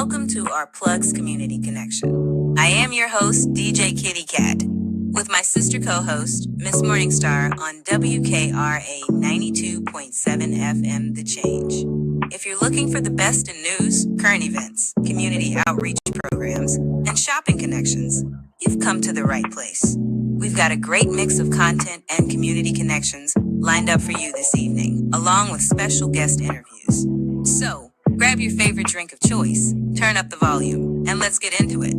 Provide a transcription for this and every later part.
Welcome to our Plugs Community Connection. I am your host, DJ Kitty Cat, with my sister co-host, Miss Morningstar, on WKRA 92.7 FM The Change. If you're looking for the best in news, current events, community outreach programs, and shopping connections, you've come to the right place. We've got a great mix of content and community connections lined up for you this evening, along with special guest interviews. So, grab your favorite drink of choice, turn up the volume, and let's get into it.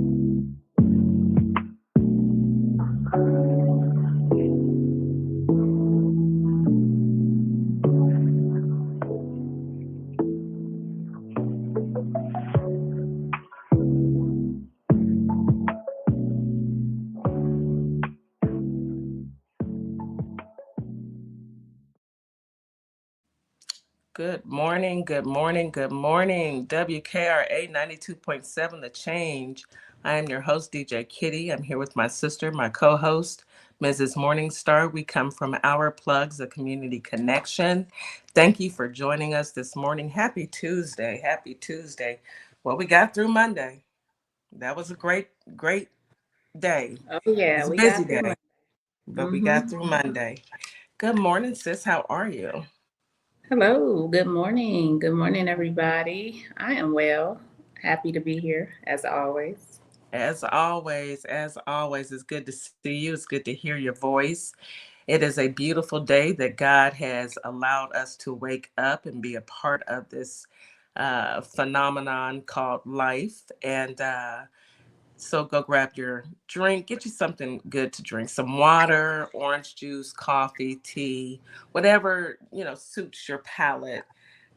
Good morning, good morning, good morning. WKRA 92.7 The Change. I am your host, DJ Kitty. I'm here with my sister, my co-host, Mrs. Morningstar. We come from Our Plugs, a community connection. Thank you for joining us this morning. Happy Tuesday. Happy Tuesday. Well, we got through Monday. That was a great day. Oh, yeah. It was a we busy got through day, but we got through Monday. Good morning, sis. How are you? Hello. Good morning. Good morning, everybody. I am well. Happy to be here, as always. As always, it's good to see you. It's good to hear your voice. It is a beautiful day that God has allowed us to wake up and be a part of this phenomenon called life. And so go grab your drink, get you something good to drink, some water, orange juice, coffee, tea, whatever, suits your palate.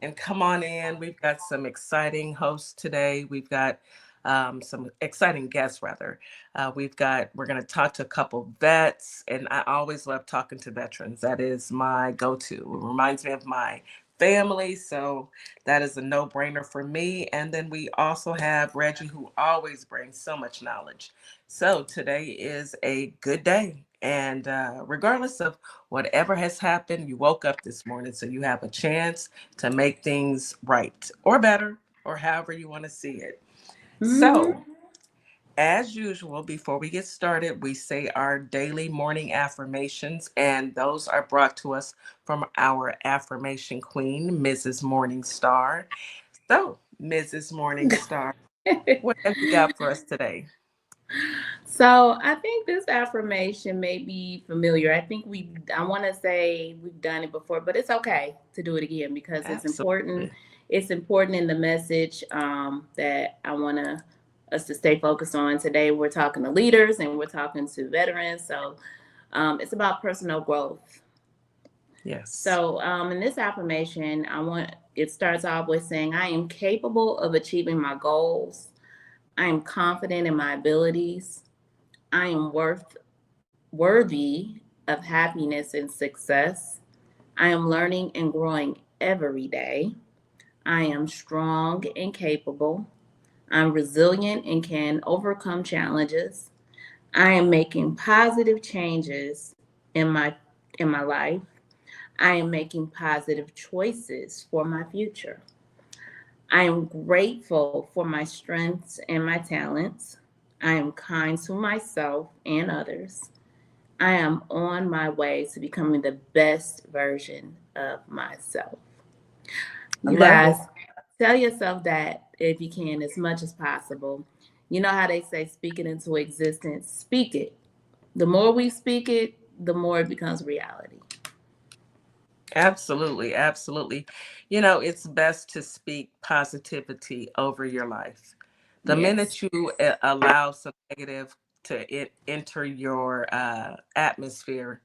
And come on in. We've got some exciting hosts today. We've got some exciting guests, rather. We're going to talk to a couple vets, and I always love talking to veterans. That is my go-to. It reminds me of my family, so that is a no-brainer for me. And then we also have Reggie, who always brings so much knowledge. So today is a good day. And regardless of whatever has happened, you woke up this morning, so you have a chance to make things right or better, or however you want to see it. So, as usual, before we get started, we say our daily morning affirmations, and those are brought to us from our affirmation queen, Mrs. Morningstar. So, Mrs. Morningstar, what have you got for us today? So I think this affirmation may be familiar. I want to say we've done it before, but it's okay to do it again because it's important. It's important in the message that I want us to stay focused on today. We're talking to leaders and we're talking to veterans. So it's about personal growth. Yes. So in this affirmation, it starts off with saying, I am capable of achieving my goals. I am confident in my abilities. I am worthy of happiness and success. I am learning and growing every day. I am strong and capable. I'm resilient and can overcome challenges. I am making positive changes in my life. I am making positive choices for my future. I am grateful for my strengths and my talents. I am kind to myself and others. I am on my way to becoming the best version of myself. You guys, tell yourself that if you can, as much as possible. You know how they say, speak it into existence. Speak it. The more we speak it, the more it becomes reality. Absolutely, absolutely. It's best to speak positivity over your life. The minute you allow some negative to enter your atmosphere,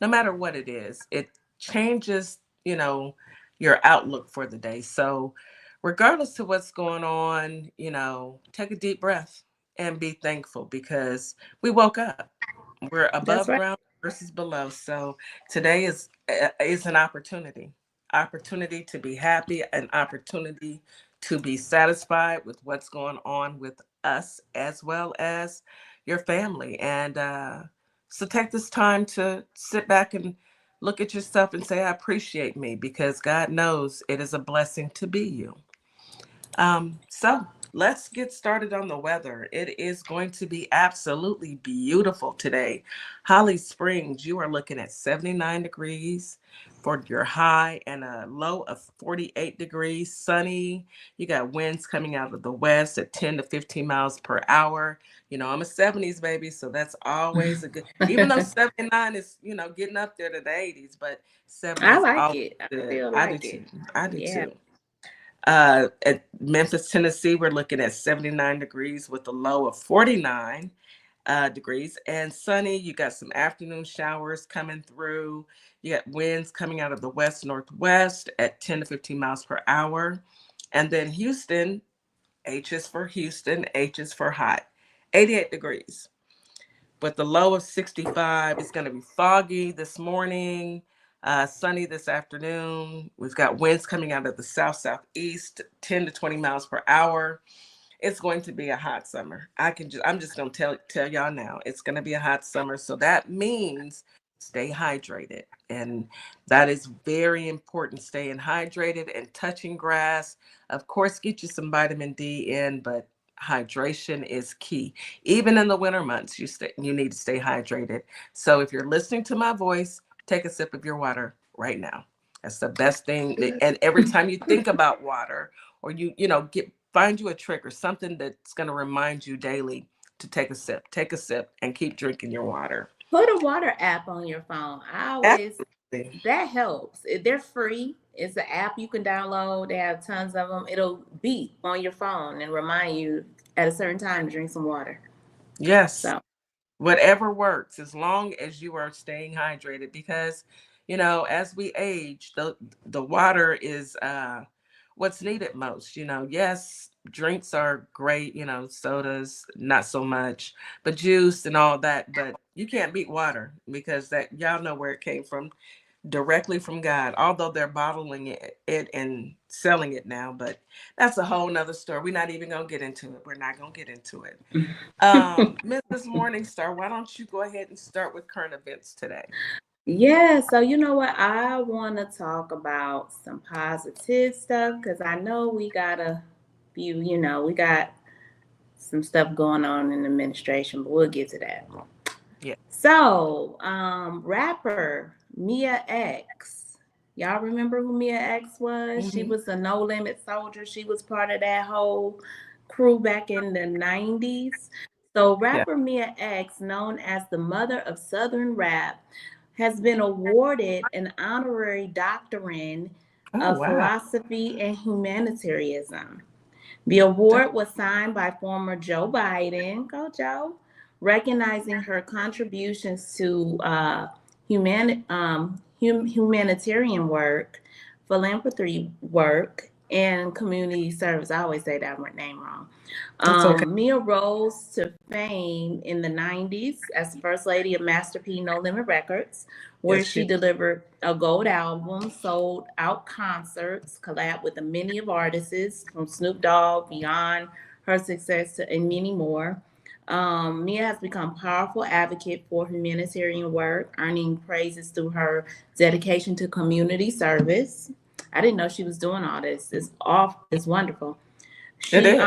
no matter what it is, it changes, your outlook for the day. So regardless of what's going on, take a deep breath and be thankful because we woke up. We're above ground versus below. So today is an opportunity to be happy, an opportunity to be satisfied with what's going on with us as well as your family. And so take this time to sit back and look at yourself and say, I appreciate me, because God knows it is a blessing to be you. So let's get started on the weather. It is going to be absolutely beautiful today. Holly Springs, you are looking at 79 degrees for your high and a low of 48 degrees. Sunny. You got winds coming out of the west at 10 to 15 miles per hour. You know, I'm a 70s baby, so that's always a good, even though 79 is, getting up there to the 80s, but I 70s like always it. I good. still I do like it. too. I do Yeah. too. At Memphis, Tennessee, we're looking at 79 degrees with a low of 49 degrees and sunny. You got some afternoon showers coming through. You got winds coming out of the west northwest at 10 to 15 miles per hour. And then Houston, H is for Houston, H is for hot, 88 degrees. But the low of 65 is going to be foggy this morning, sunny this afternoon. We've got winds coming out of the south southeast, 10 to 20 miles per hour. It's going to be a hot summer. I'm just going to tell y'all now. It's going to be a hot summer, so that means stay hydrated. And that is very important, staying hydrated and touching grass. Of course, get you some vitamin D in, but hydration is key. Even in the winter months, you need to stay hydrated. So if you're listening to my voice, take a sip of your water right now. That's the best thing. And every time you think about water, or find you a trick or something that's going to remind you daily to take a sip and keep drinking your water. Put a water app on your phone. Absolutely. That helps. They're free. It's an app you can download. They have tons of them. It'll beep on your phone and remind you at a certain time to drink some water. Yes. So Whatever works, as long as you are staying hydrated, because as we age, the water is what's needed most. Yes, drinks are great, sodas not so much, but juice and all that, but you can't beat water, because that, y'all know where it came from, directly from God, although they're bottling it and selling it now, but that's a whole nother story. We're not even gonna get into it. We're not gonna get into it. Mrs. Morningstar, why don't you go ahead and start with current events today? yeah, so you know what? I want to talk about some positive stuff because I know we got a few, we got some stuff going on in the administration, but we'll get to that. Yeah. So, rapper Mia X. Y'all remember who Mia X was? Mm-hmm. She was a No Limit Soldier. She was part of that whole crew back in the 90s. So, rapper Mia X, known as the mother of Southern rap, has been awarded an honorary doctorate Oh, of wow. philosophy and humanitarianism. The award was signed by former Joe Biden, go Joe, recognizing her contributions to humanitarian work, philanthropy work, and community service. I always say that name wrong. That's okay. Mia rose to fame in the 90s as the first lady of Master P No Limit Records, where Yes, she delivered a gold album, sold out concerts, collabed with many of artists from Snoop Dogg, beyond her success and many more. Mia has become a powerful advocate for humanitarian work, earning praises through her dedication to community service. I didn't know she was doing all this. It's wonderful. it She is.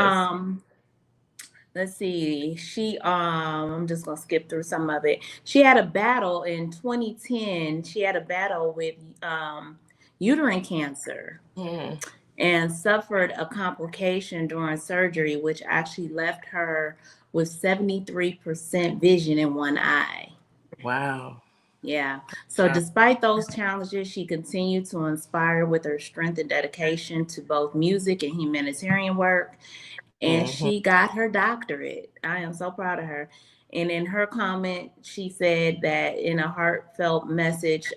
let's see. I'm just gonna skip through some of it. She had a battle in 2010. She had a battle with uterine cancer Mm. and suffered a complication during surgery, which actually left her with 73% vision in one eye. Wow. Yeah. So despite those challenges, she continued to inspire with her strength and dedication to both music and humanitarian work. And Mm-hmm. she got her doctorate. I am so proud of her. And in her comment, she said that in a heartfelt message,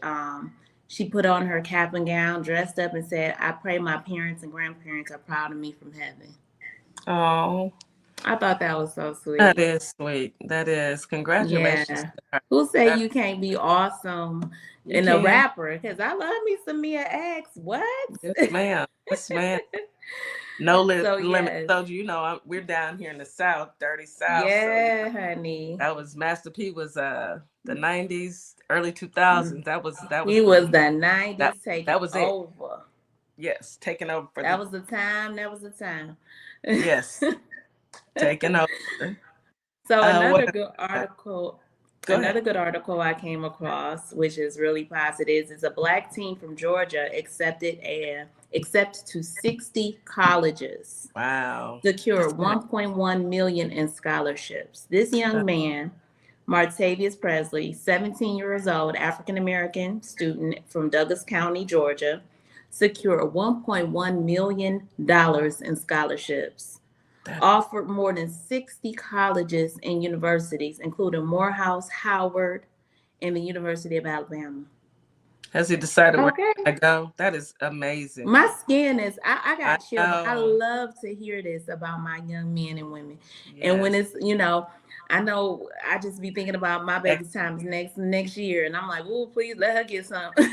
she put on her cap and gown, dressed up, and said, "I pray my parents and grandparents are proud of me from heaven." Oh, I thought that was so that sweet. is sweet. That is. Congratulations Yeah. to her. Who say That, you can't be awesome you in a can. rapper? Because I love me some Mia X. What? Yes, ma'am. Yes, ma'am. No So limit. yes. So we're down here in the South, dirty South. So Yeah, honey. that was Master P was the 90s, early 2000s. That was He was the 90s that taking was it. over. Yes, taking over for That was the time. That was the time. yes, taking over. So What? Go ahead. another good article I came across, which is really positive, is a Black teen from Georgia accepted to 60 colleges, Wow, that's secured good. 1.1 million in scholarships. This young man, Martavius Presley, 17 years old, African American student from Douglas County, Georgia, secured $1.1 million in scholarships, That offered more than 60 colleges and universities, including Morehouse, Howard, and the University of Alabama. has he decided where Okay. to go? That is amazing. My skin is, I I got chills. I know. love to hear this about my young men and women. And when Yes. it's, I know I just be thinking about my baby's times next year. And I'm like, oh, please let her get some. But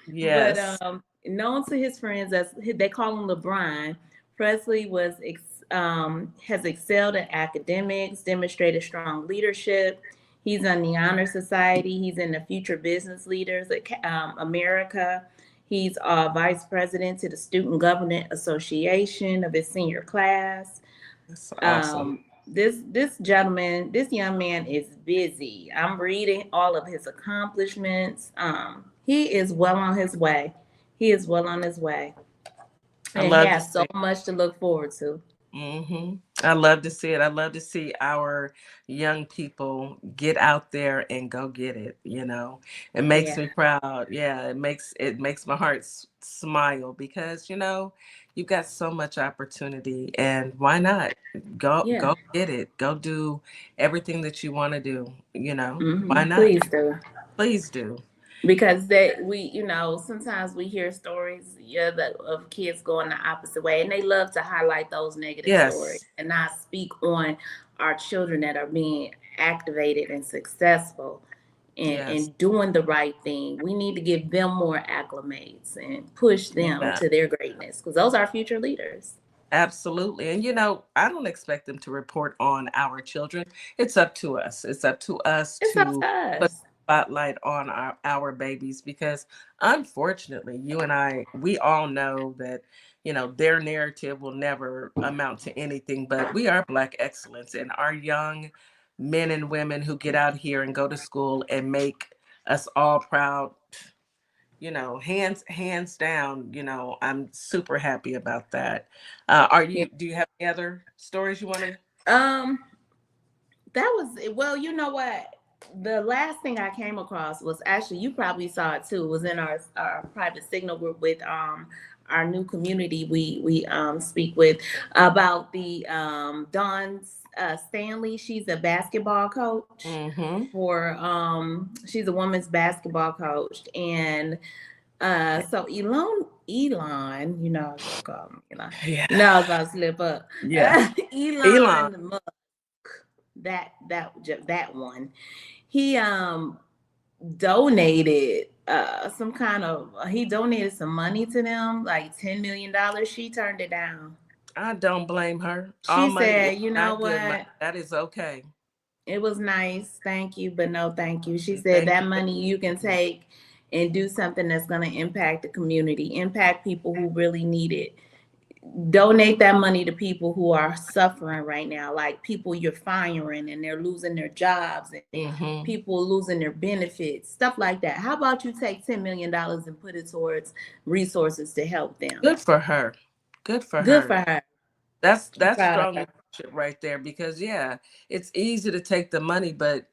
Yes. known to his friends as they call him LeBron, Presley has excelled in academics, demonstrated strong leadership. He's in the Honor Society. He's in the Future Business Leaders America. He's vice president to the Student Government Association of his senior class. That's awesome. This young man is busy. I'm reading all of his accomplishments. He is well on his way. He is well on his way, I and he love to has so see. much to look forward to. I love to see it. I love to see our young people get out there and go get it. It makes Yeah, me proud. Yeah, it makes my heart smile because you've got so much opportunity, and why not yeah. go get it? Go do everything that you want to do. Why not? Please do. Please do. Because that sometimes we hear stories, of kids going the opposite way, and they love to highlight those negative stories Yes, and not speak on our children that are being activated and successful yes, and doing the right thing. We need to give them more acclimates and push them yeah. to their greatness, because those are future leaders. Absolutely. And I don't expect them to report on our children. It's up to us. It's up to us It's up to to put us. the spotlight on our babies because unfortunately, you and I, we all know that, their narrative will never amount to anything, but we are Black excellence and our young men and women who get out here and go to school and make us all proud, hands down, I'm super happy about that. Yeah. Do you have any other stories you want to? Um, that was, well, you know what? The last thing I came across was, actually, you probably saw it too, was in our private signal group with our new community we speak with, about the Dawn Stanley. She's a basketball coach Mm-hmm. for she's a women's basketball coach. And so Elon, I was gonna call him Elon. Yeah. No, I was about to slip up. Yeah. Elon. Elon Musk, that one. He donated he donated some money to them, like $10 million. She turned it down. I don't blame her. All She money is said, you know not good money. what? That is okay. It was nice, thank you, but no thank you. She said Thank that you. money you can take and do something that's going to impact the community, impact people who really need it. Donate that money to people who are suffering right now, like people you're firing and they're losing their jobs, and Mm-hmm. people losing their benefits, stuff like that. How about you take $10 million and put it towards resources to help them? Good for her. Good for Good her. for her. That's I'm that's proud of strong her. leadership right there because it's easy to take the money, but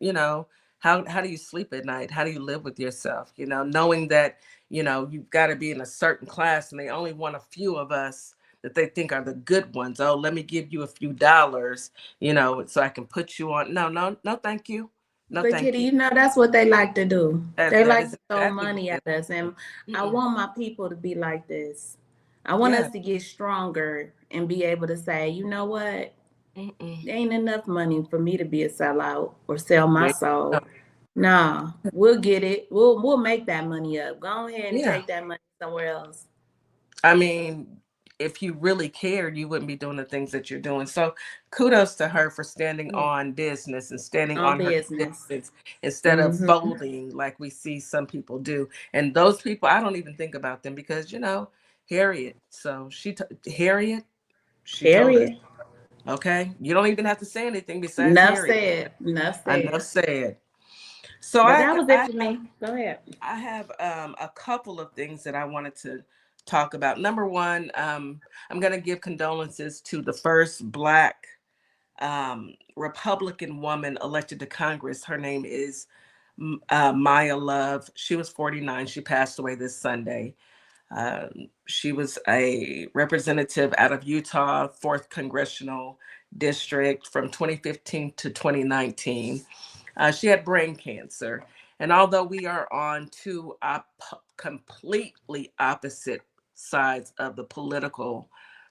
how do you sleep at night? How do you live with yourself? Knowing that, you've got to be in a certain class and they only want a few of us that they think are the good ones. Oh, let me give you a few dollars, so I can put you on. No, no, no, thank you. No, But thank Kitty, you. that's what they like to do. They That like is to throw exactly what money it at us. And is. I want my people to be like this. I want Yeah. us to get stronger and be able to say, you know what? Mm-mm. There ain't enough money for me to be a sellout or sell my Yeah. soul. Nah, we'll get it. We'll make that money up. Go ahead and Yeah. take that money somewhere else. I mean, if you really cared, you wouldn't be doing the things that you're doing. So kudos to her for standing Yeah. on business and standing On on her business. convictions instead of folding like we see some people do. And those people, I don't even think about them because, Harriet. So Harriet, she told us, Period. okay, you don't even have to say anything besides Enough Harriet. said. Enough Enough said. said. So But that was it for me. Go ahead. I have a couple of things that I wanted to talk about. Number one, I'm going to give condolences to the first Black Republican woman elected to Congress. Her name is Maya Love. She was 49. She passed away this Sunday. She was a representative out of Utah, 4th Congressional District from 2015 to 2019. She had brain cancer. And although we are on two completely opposite sides of the political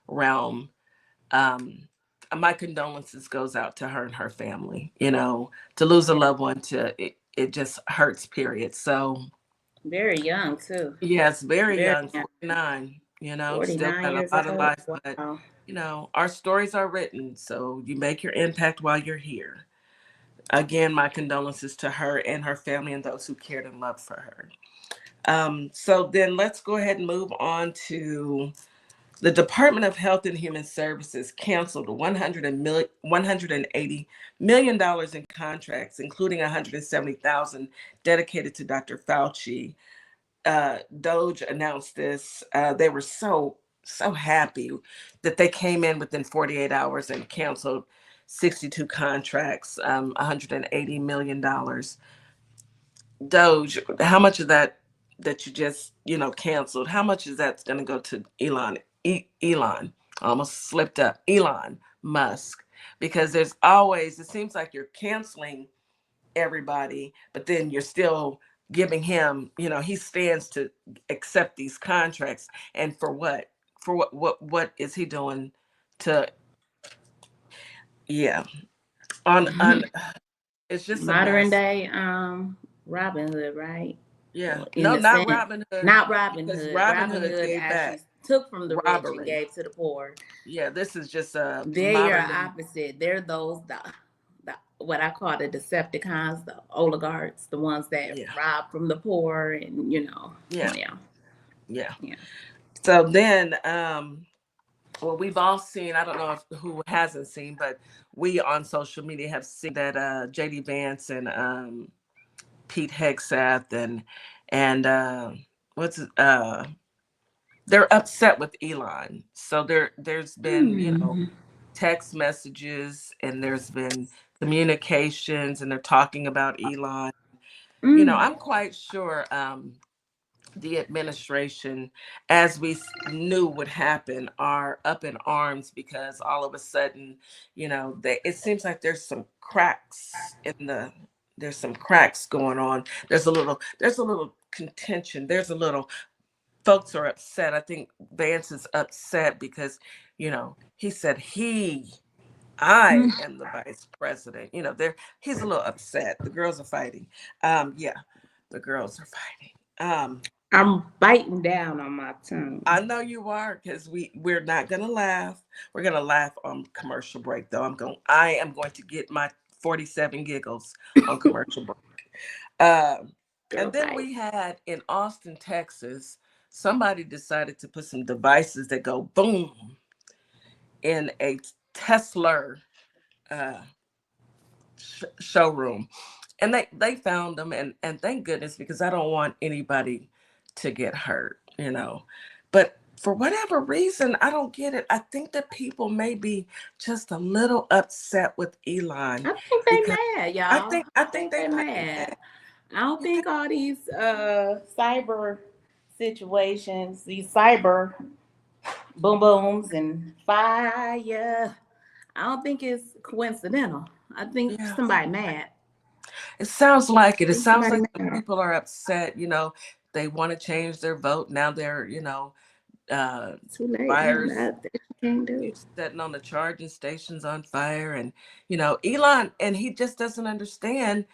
realm, um, my condolences goes out to her and her family. To lose a loved one, it just hurts, period. So Very young too. yes, very Very young, young. 49, still 49 got a years lot of old. life, but Wow. our stories are written, so you make your impact while you're here. Again, my condolences to her and her family and those who cared and loved for her. So then let's go ahead and move on to the Department of Health and Human Services canceled $180 million in contracts, including $170,000 dedicated to Dr. Fauci. Doge announced this. They were so happy that they came in within 48 hours and canceled 62 contracts, $180 million. Doge, how much of that you just canceled? How much is that's going to go to Elon? I almost slipped up. Elon Musk, because it seems like you're canceling everybody, but then you're still giving him, he stands to accept these contracts. And for what? For what is he doing to, yeah, on it's just a Modern mess. day Robin Hood, right? Yeah. Well, in No, a not sense. Robin Hood, Not Robin because Hood. Robin Robin Hood Hood gave actually back. took from the rich and Robbery. gave to the poor. Yeah, this is just a They are modern day. opposite. They're those the what I call the Decepticons, the oligarchs, the ones that Yeah. rob from the poor, and Yeah. yeah, Yeah. yeah. So then, well, we've all seen, I don't know who hasn't seen, but we on social media have seen that JD Vance and Pete Hegseth and what's they're upset with Elon. So there's been, Hmm. text messages and there's been communications and they're talking about Elon. Mm. I'm quite sure the administration, as we knew would happen, are up in arms because all of a sudden, it seems like there's some cracks going on. There's a little contention. There's a little folks are upset. I think Vance is upset because, he said I am the vice president. He's a little upset. The girls are fighting. Yeah, the girls are fighting. I'm biting down on my tongue. I know you are, because we're not gonna laugh. We're gonna laugh on commercial break though. I am going to get my 47 giggles on commercial break. Um, Girl and then fight. we had in Austin, Texas, somebody decided to put some devices that go boom in a Tesla uh, showroom, and they found them, and thank goodness, because I don't want anybody to get hurt. But for whatever reason, I don't get it. I think that people may be just a little upset with Elon, I think because they mad, I y'all. think I I think think they they might be mad. mad. I don't You think? think all these cyber situations, these cyber boom booms and fire, I don't think it's coincidental. I think Yeah, somebody mad. it sounds like it. I It think sounds somebody like the mad. people are upset. They want to change their vote now. They're uh, Too late now. fires That you can't do. setting on the charging stations on fire, and Elon, and he just doesn't understand.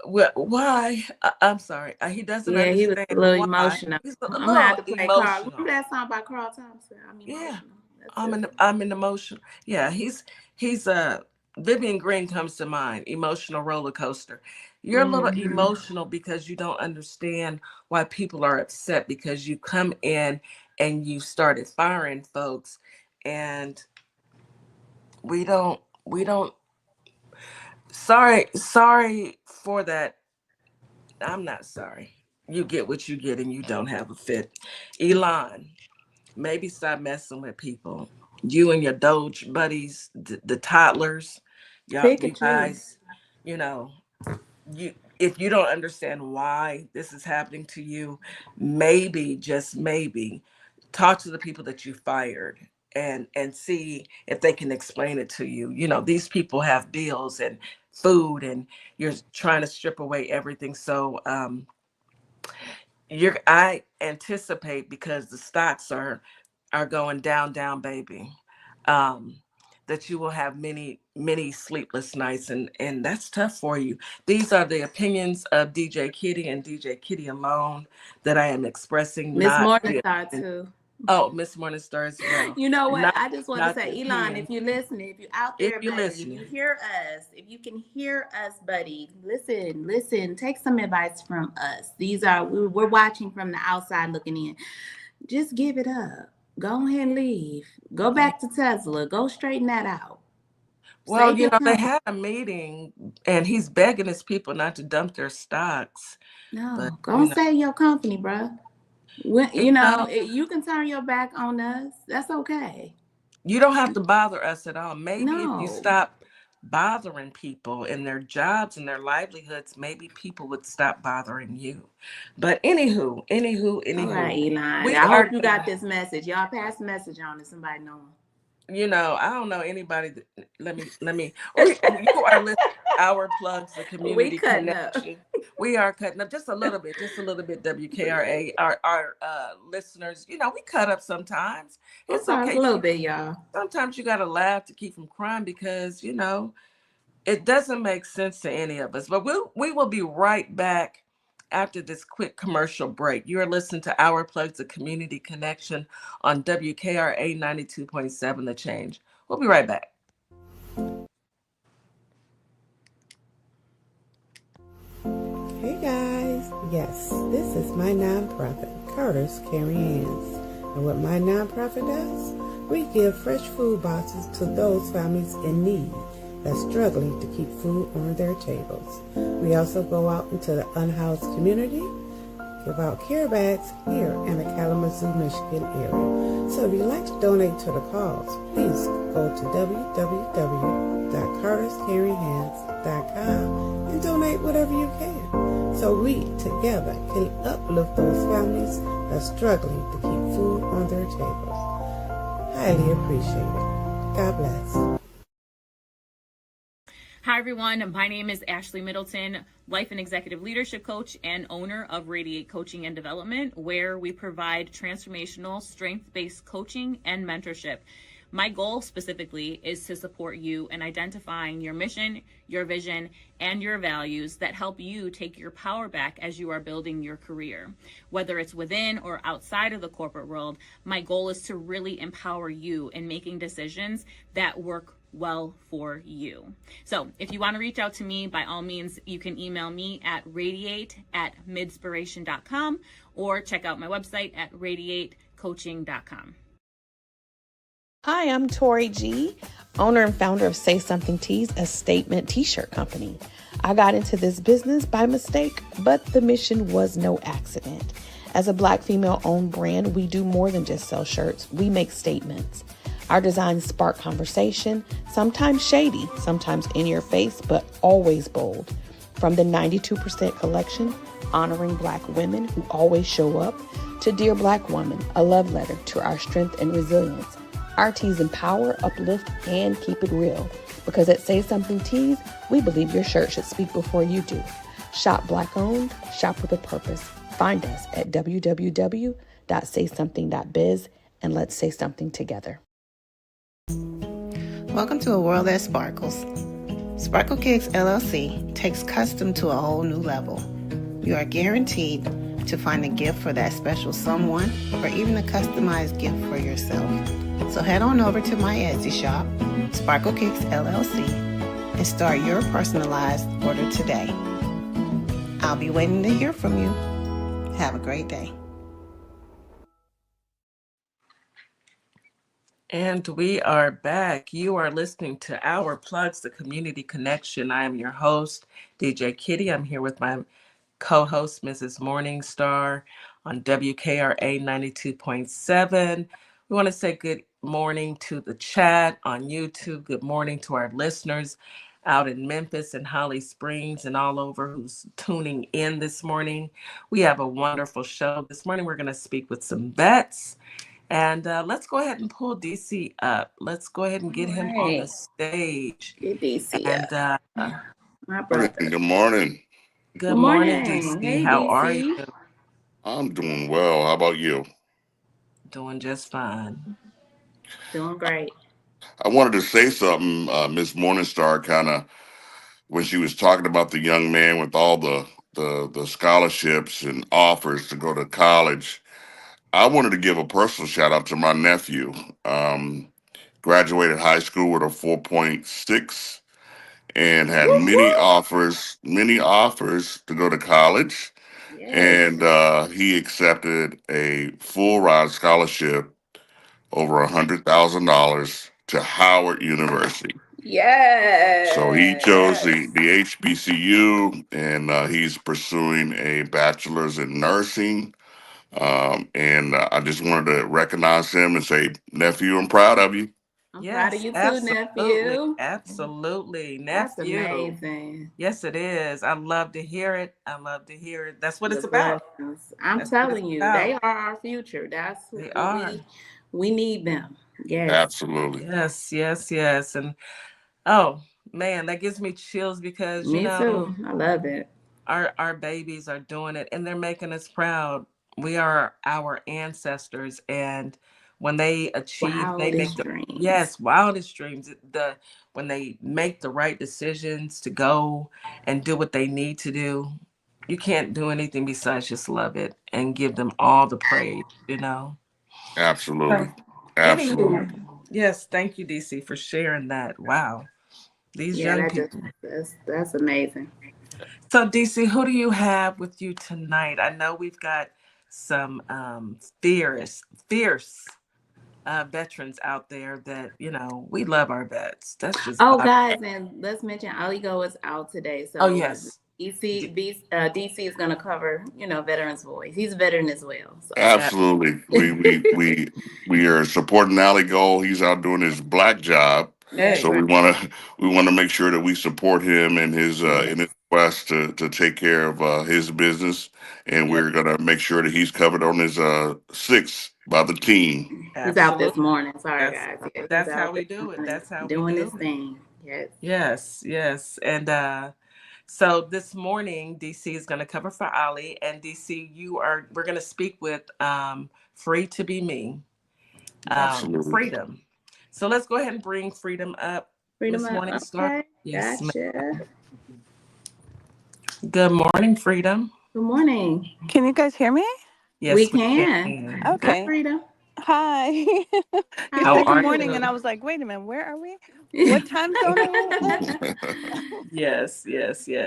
Well, why? I'm sorry. He doesn't Yeah, he was understand a little why. emotional. He's a I'm gonna have little to play Carl. Remember emotional. that song by Carl Thompson? I'm Yeah, emotional. That's it. I'm an emotion. Yeah, he's Vivian Green comes to mind. Emotional roller coaster. You're a little emotional because you don't understand why people are upset because you come in and you started firing folks, and we don't. Sorry for that. I'm not sorry. You get what you get, and you don't have a fit. Elon, maybe stop messing with people. You and your Doge buddies, the toddlers, y'all, you Pikachu. guys, you know, you if you don't understand why this is happening to you, maybe just maybe talk to the people that you fired and see if they can explain it to you. You know, these people have bills and food, and you're trying to strip away everything. So I anticipate, because the stocks are going down, baby, um that you will have many sleepless nights, and that's tough for you. These are the opinions of DJ Kitty and DJ Kitty alone that I am expressing, Miss not the Morningstar opinion. too. Oh, Miss Morningstar as well. You know what? not I just want to not the say, Elon, opinion. if you're listening, if you're out If there, you're buddy, if you listening, hear us, if you can hear us, buddy, listen, take some advice from us. We're watching from the outside looking in. Just give it up. Go ahead and leave. Go back to Tesla. Go straighten that out. well, Save your they company. had a meeting, and he's begging his people not to dump their stocks, but No, go and save your company, bruh. you know, You can turn your back on us. That's okay. you don't have to bother us at all. Maybe if you No. stop bothering people in their jobs and their livelihoods, maybe people would stop bothering you. But All right, anywho, Elon. we I hope are you got gonna, this message. Y'all pass the message on to somebody know. I don't know anybody let me or you are listening to Our Plugs, the We community cutting up. connection. We are cutting up just a little bit, WKRA. Our listeners, we cut up sometimes. It's Sometimes a okay. little bit, y'all. Sometimes you gotta laugh to keep from crying, because it doesn't make sense to any of us. But we will be right back after this quick commercial break. You're listening to Our Plugs, the community connection on WKRA 92.7 The Change. We'll be right back. Hey guys, yes, this is my nonprofit, Carter's Caring Hands. And what my nonprofit does, we give fresh food boxes to those families in need that's struggling to keep food on their tables. We also go out into the unhoused community, give out care bags here in the Kalamazoo, Michigan area. So if you'd like to donate to the cause, please go to www.carterscaringhands.com and donate whatever you can, so we together can uplift those families that's struggling to keep food on their tables. Highly appreciated. God bless. Hi, everyone. My name is Ashley Middleton, life and executive leadership coach and owner of Radiate Coaching and Development, where we provide transformational, strength-based coaching and mentorship. My goal specifically is to support you in identifying your mission, your vision, and your values that help you take your power back as you are building your career. Whether it's within or outside of the corporate world, my goal is to really empower you in making decisions that work well for you. So if you want to reach out to me, by all means, you can email me at radiate@midspiration.com or check out my website at radiatecoaching.com. Hi, I'm Tori G, owner and founder of Say Something Tees, a statement t-shirt company. I got into this business by mistake, but the mission was no accident. As a Black female-owned brand, we do more than just sell shirts. We make statements. Our designs spark conversation, sometimes shady, sometimes in your face, but always bold. From the 92% collection, honoring Black women who always show up, to Dear Black Woman, a love letter to our strength and resilience. Our tees empower, uplift, and keep it real. Because at Say Something Tees, we believe your shirt should speak before you do. Shop Black owned, shop with a purpose. Find us at www.saysomething.biz and let's say something together. Welcome to A World That Sparkles. Sparkle Cakes LLC takes custom to a whole new level. You are guaranteed to find a gift for that special someone or even a customized gift for yourself. So head on over to my Etsy shop, Sparkle Cakes LLC, and start your personalized order today. I'll be waiting to hear from you. Have a great day. And we are back. You are listening to Our Plugs, the Community Connection. I am your host, DJ Kitty. I'm here with my co-host, Mrs. Morningstar, on WKRA 92.7. We want to say good morning to the chat on YouTube. Good morning to our listeners out in Memphis and Holly Springs and all over who's tuning in this morning. We have a wonderful show. This morning we're going to speak with some vets. And let's go ahead and pull DC up. Let's go ahead and get him on the stage. Get DC And up. My brother. Good morning. Good morning, morning. DC. Hey, How DC. are you? I'm doing well. How about you? Doing just fine. Doing great. I wanted to say something, Miss Morningstar, kind of when she was talking about the young man with all the scholarships and offers to go to college. I wanted to give a personal shout out to my nephew. Graduated high school with a 4.6 and had Whoop, many offers to go to college. yes. And he accepted a full ride scholarship over $100,000 to Howard University. Yes. So he chose the HBCU, and he's pursuing a bachelor's in nursing. And I just wanted to recognize him and say, nephew, I'm proud of you. I'm proud of you too, nephew. Absolutely. That's Nephew. amazing. Yes, it is. I love to hear it. That's what it's about. I'm telling you, they are our future. That's what we need them. Yes. Absolutely. Yes. And oh man, that gives me chills because Me too. I love it. Our babies are doing it and they're making us proud. We are our ancestors, and when they achieve, wildest dreams. When they make the right decisions to go and do what they need to do, you can't do anything besides just love it and give them all the praise. Absolutely. Anywho, yes, thank you, DC, for sharing that. Wow, these young people. That's amazing. So, DC, who do you have with you tonight? I know we've got some fierce veterans out there that, we love our vets. That's just guys, and let's mention Aligo is out today. So yes. DC is going to cover, Veterans Voice. He's a veteran as well. So. Absolutely. We are supporting Ali Gold. He's out doing his black job. That's So right. we want to make sure that we support him in his quest to take care of his business, and we're gonna make sure that he's covered on his 6 by the team. He's out this morning. Sorry, guys. Yeah, that's how we do it. That's how doing we do his thing. Yes. And so this morning, DC is going to cover for Ali, and DC, we're going to speak with Free to Be Me, Freedom. So let's go ahead and bring Freedom up. Freedom this morning. Okay. Yes, Gotcha. Good morning, Freedom. Good morning. Can you guys hear me? Yes, we can. Okay. Hi, Freedom. Hi. How are good morning, you? and I was like, wait a minute, where are we? What time zone are we? Yes.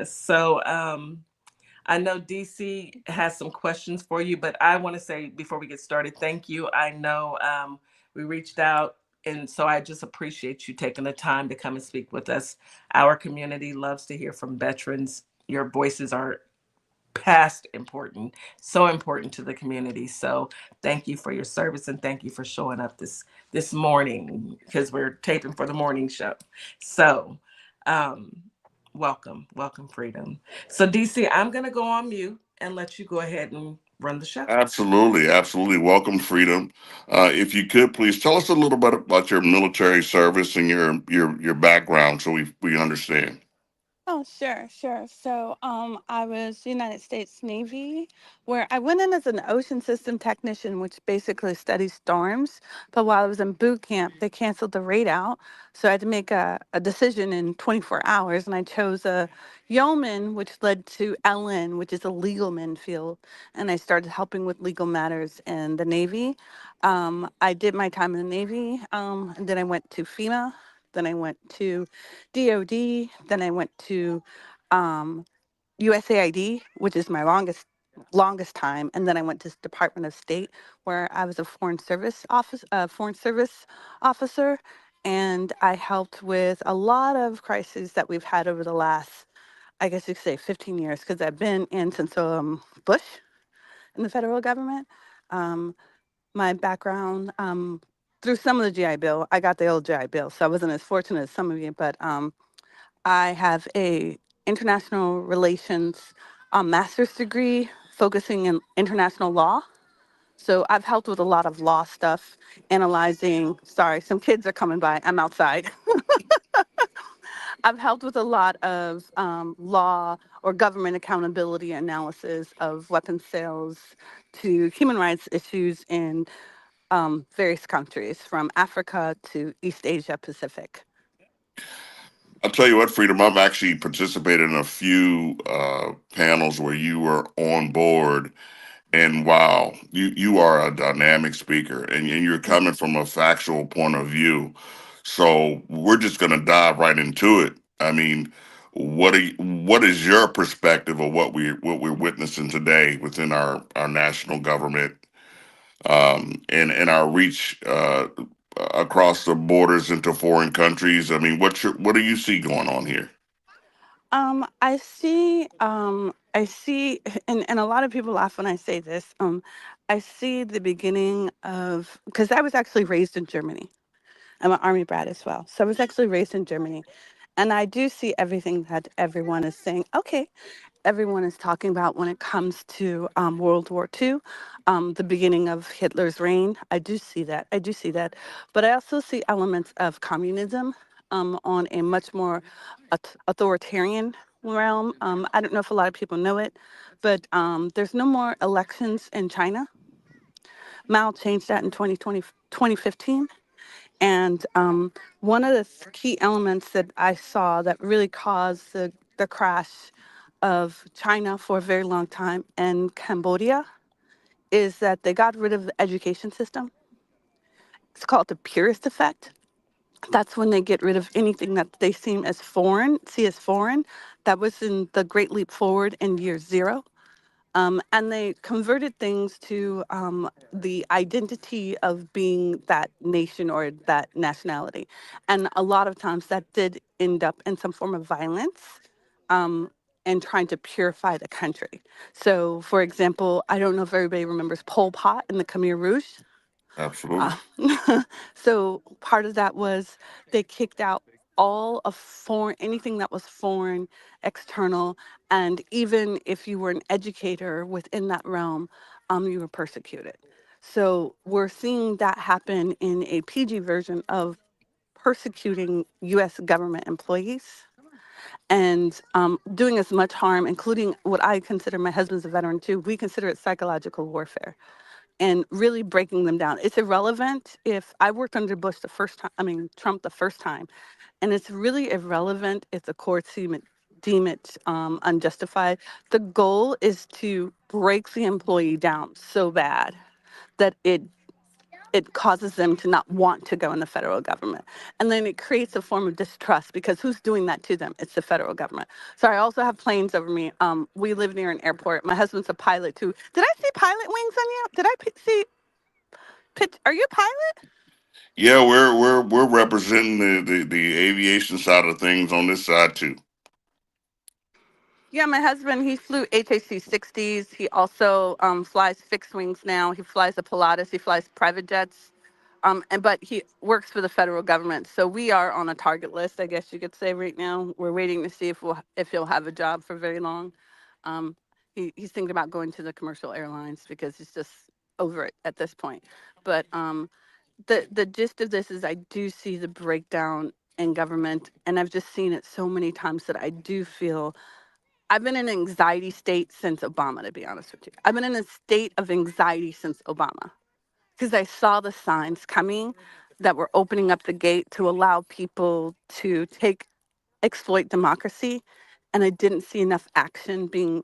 So I know DC has some questions for you, but I want to say before we get started, thank you. I know we reached out, and so I just appreciate you taking the time to come and speak with us. Our community loves to hear from veterans. Your voices are past important, so important to the community. So thank you for your service, and thank you for showing up this morning, because we're taping for the morning show. So welcome Freedom. So DC, I'm going to go on mute and let you go ahead and run the show. Absolutely. Welcome, Freedom. If you could please tell us a little bit about your military service and your background, so we understand. Oh, sure, sure. So, I was United States Navy, where I went in as an ocean system technician, which basically studies storms. But while I was in boot camp, they canceled the rate out, so I had to make a decision in 24 hours, and I chose a yeoman, which led to LN, which is a legal men field, and I started helping with legal matters in the Navy. I did my time in the Navy, and then I went to FEMA. Then I went to DOD. Then I went to um, USAID, which is my longest time, and then I went to Department of State, where I was a foreign service officer, and I helped with a lot of crises that we've had over the last, I guess you could say, 15 years, because I've been in since Bush in the federal government. Um, my background. Through some of the GI Bill, I got the old GI Bill, so I wasn't as fortunate as some of you, but I have a international relations master's degree focusing in international law. So I've helped with a lot of law stuff, analyzing. Sorry, some kids are coming by. I'm outside. I've helped with a lot of law or government accountability analysis of weapons sales to human rights issues in various countries, from Africa to East Asia Pacific. I'll tell you what, Freedom, I've actually participated in a few panels where you were on board. And wow, you are a dynamic speaker, and you're coming from a factual point of view. So we're just going to dive right into it. I mean, what is your perspective of what we're witnessing today within our national government, and our reach across the borders into foreign countries? I mean, what do you see going on here? I see, and a lot of people laugh when I say this. I see the beginning of, because I was actually raised in Germany. I'm an Army brat as well. So I was actually raised in Germany. And I do see everything that everyone is saying. Okay, everyone is talking about when it comes to World War II, the beginning of Hitler's reign. I do see that. I do see that. But I also see elements of communism on a much more authoritarian realm. I don't know if a lot of people know it, but there's no more elections in China. Mao changed that in 2015. And one of the key elements that I saw that really caused the crash of China for a very long time and Cambodia is that they got rid of the education system. It's called the purist effect. That's when they get rid of anything that they see as foreign. That was in the Great Leap Forward in year zero. And they converted things to the identity of being that nation or that nationality. And a lot of times that did end up in some form of violence, um, and trying to purify the country. So, for example, I don't know if everybody remembers Pol Pot in the Khmer Rouge. Absolutely. Uh, so part of that was they kicked out all of anything that was foreign, external, and even if you were an educator within that realm, you were persecuted. So we're seeing that happen in a PG version of persecuting U.S. government employees and doing as much harm, including what I consider, my husband's a veteran too, we consider it psychological warfare and really breaking them down. It's irrelevant if I worked under Bush the first time, I mean, Trump the first time, and it's really irrelevant if the courts deem it unjustified. The goal is to break the employee down so bad that it causes them to not want to go in the federal government. And then it creates a form of distrust because who's doing that to them? It's the federal government. So I also have planes over me. We live near an airport. My husband's a pilot too. Did I see pilot wings on you? Did I see are you a pilot? Yeah, we're representing the aviation side of things on this side too. Yeah, my husband, he flew HAC 60s. He also flies fixed wings now. He flies the Pilatus. He flies private jets. But he works for the federal government. So we are on a target list, I guess you could say right now. We're waiting to see if he'll have a job for very long. Um, he's thinking about going to the commercial airlines because he's just over it at this point. But the gist of this is I do see the breakdown in government, and I've just seen it so many times that I do feel I've been in an anxiety state since Obama, to be honest with you. I've been in a state of anxiety since Obama because I saw the signs coming that were opening up the gate to allow people to exploit democracy, and I didn't see enough action being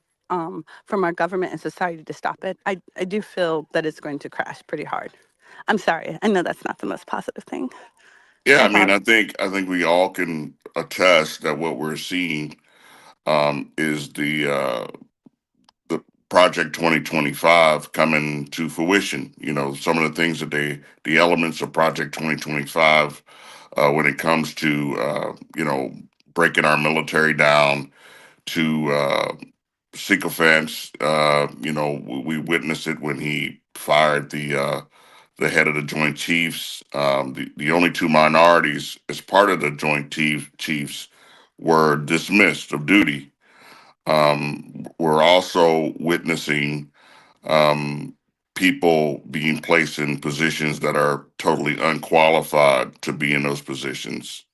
from our government and society to stop it. I do feel that it's going to crash pretty hard. I'm sorry. I know that's not the most positive thing. Yeah, I I mean, apologize. I think we all can attest that what we're seeing is the Project 2025 coming to fruition. You know, some of the things that the elements of Project 2025 when it comes to you know, breaking our military down to sycophants. You know, we witnessed it when he fired the head of the Joint Chiefs. The only two minorities as part of the Chiefs were dismissed of duty. We're also witnessing people being placed in positions that are totally unqualified to be in those positions.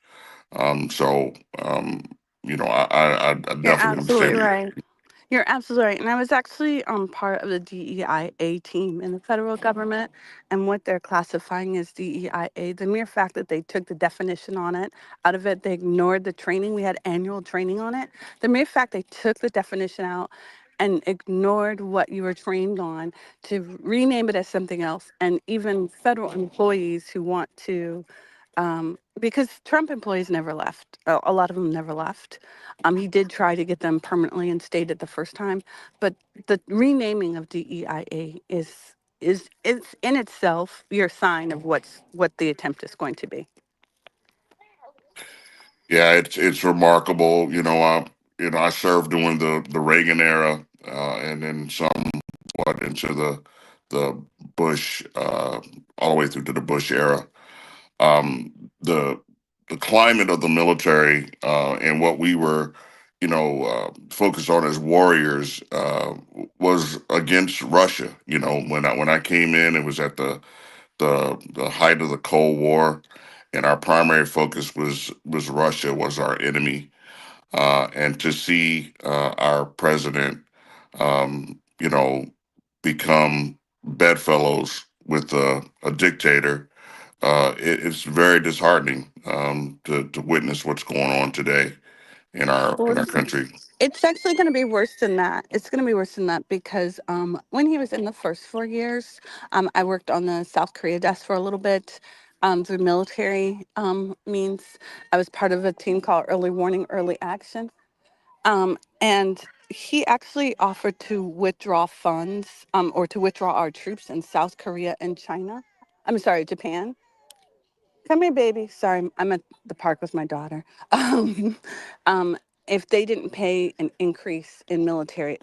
So, you know, I You're definitely absolutely understand you. right. You're absolutely right. And I was actually part of the DEIA team in the federal government, and what they're classifying as DEIA, the mere fact that they took the definition on it out of it, they ignored the training. We had annual training on it. The mere fact they took the definition out and ignored what you were trained on to rename it as something else. And even federal employees who want to because Trump employees never left. A lot of them never left. He did try to get them permanently instated the first time, but the renaming of DEIA is in itself your sign of what the attempt is going to be. Yeah, it's remarkable. You know, I served during the Reagan era, and then somewhat into the Bush, all the way through to the Bush era. Um, the the climate of the military and what we were, you know, focused on as warriors was against Russia. You know, when I came in, it was at the height of the Cold War, and our primary focus was Russia was our enemy. And to see our president, you know, become bedfellows with a dictator, it's very disheartening to witness what's going on today Well, in our country. it's actually going to be worse than that. It's going to be worse than that because when he was in the first 4 years, I worked on the South Korea desk for a little bit. Through military means, I was part of a team called Early Warning, Early Action. And he actually offered to withdraw funds or to withdraw our troops in South Korea and China. I'm sorry, Japan. Come here, baby. Sorry, I'm at the park with my daughter. Um, um, if they didn't pay an increase in military,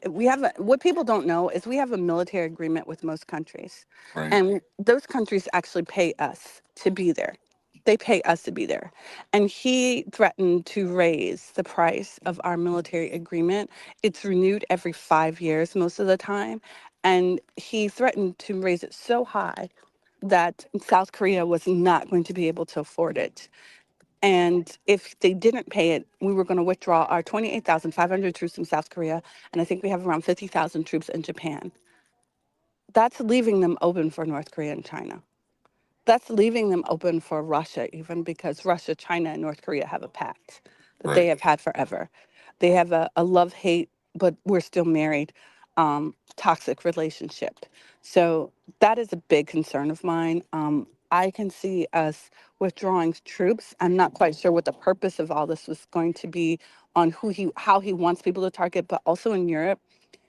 what people don't know is we have a military agreement with most countries, Right. and those countries actually pay us to be there. They pay us to be there. And he threatened to raise the price of our military agreement. It's renewed every 5 years most of the time. And he threatened to raise it so high that South Korea was not going to be able to afford it. And if they didn't pay it, we were going to withdraw our 28,500 troops from South Korea. And I think we have around 50,000 troops in Japan. That's leaving them open for North Korea and China. That's leaving them open for Russia, even because Russia, China, and North Korea have a pact that they Right. have had forever. They have a love hate, but we're still married, toxic relationship. So that is a big concern of mine. I can see us withdrawing troops. I'm not quite sure what the purpose of all this was going to be on how he wants people to target, but also in Europe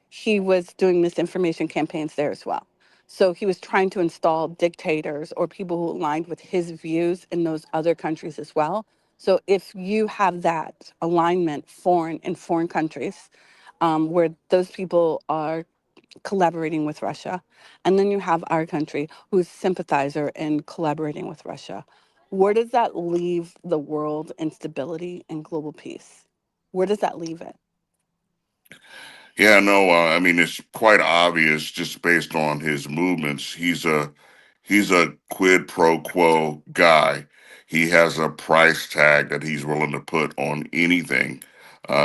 he was doing misinformation campaigns there as well. So he was trying to install dictators or people who aligned with his views in those other countries as well. So if you have that alignment in foreign countries, where those people are collaborating with Russia, and then you have our country who's sympathizer in collaborating with Russia, where does that leave the world in stability and global peace? Where does that leave it? Yeah, no, I mean, it's quite obvious just based on his movements. he's a quid pro quo guy. He has a price tag that he's willing to put on anything,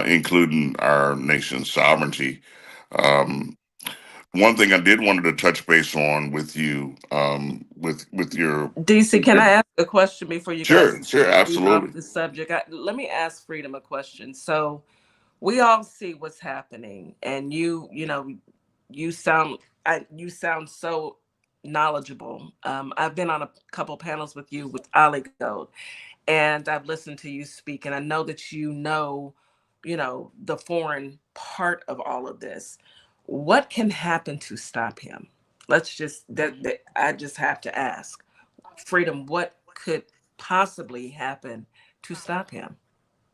including our nation's sovereignty. Um, One thing I did wanted to touch base on with you, with your DC, can I ask a question before you guys sure, sure, move off absolutely, the subject? Let me ask Freedom a question. So we all see what's happening, and you know, you sound you sound so knowledgeable. I've been on a couple panels with you with Ali Gold, and I've listened to you speak, and I know that you know, the foreign part of all of this. What can happen to stop him? Let's just that I just have to ask. Freedom, what could possibly happen to stop him?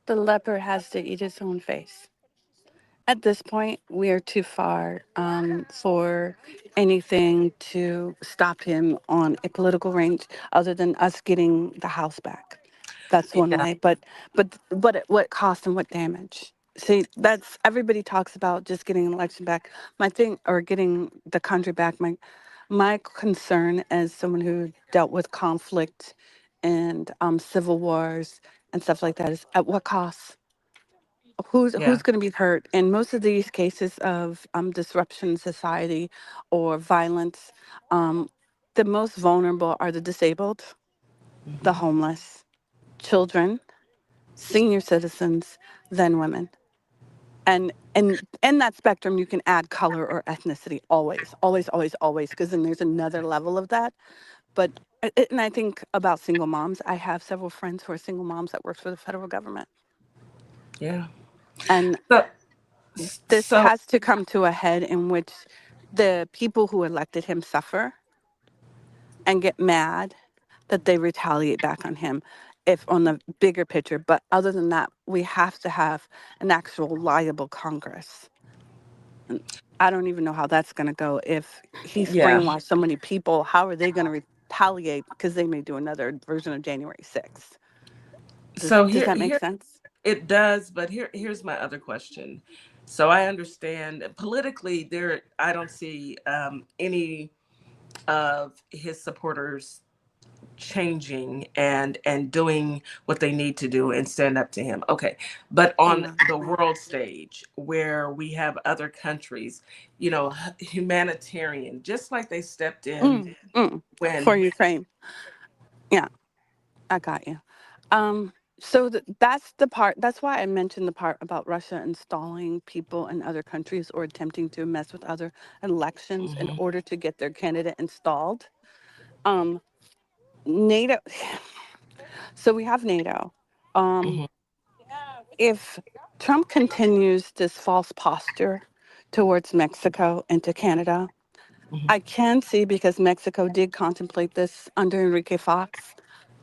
The leper has to eat his own face. At this point, we are too far for anything to stop him on a political range other than us getting the House back. That's one Yeah, way. But at what cost and what damage? See, that's everybody talks about just getting an election back. My thing, or getting the country back. My concern as someone who dealt with conflict and civil wars and stuff like that is at what cost? Who's yeah, going to be hurt in most of these cases of disruption in society or violence? um, the most vulnerable are the disabled, the hmm, homeless, children, senior citizens, then women. And in that spectrum you can add color or ethnicity, always, always, always, always, because then there's another level of that. But and I think about single moms. I have several friends who are single moms that work for the federal government, yeah. and So, this so has to come to a head in which the people who elected him suffer and get mad that they retaliate back on him, if on the bigger picture. But other than that, we have to have an actual liable Congress. And I don't even know how that's going to go. If he's yeah. brainwashed so many people, how are they going to retaliate because they may do another version of January 6th? So Does here, that make here sense? it does, but here's my other question. So I understand politically there, I don't see any of his supporters changing and doing what they need to do and stand up to him. Okay. But on Amen. the world stage where we have other countries, you know, humanitarian, just like they stepped in Mm, mm. For when, Ukraine. Yeah, I got you. So that's the part. That's why I mentioned the part about Russia installing people in other countries or attempting to mess with other elections in mhm, order to get their candidate installed. Um, NATO. So we have NATO. Um, mhm, if Trump continues this false posture towards Mexico and to Canada, mhm, I can see, because Mexico did contemplate this under Enrique Fox.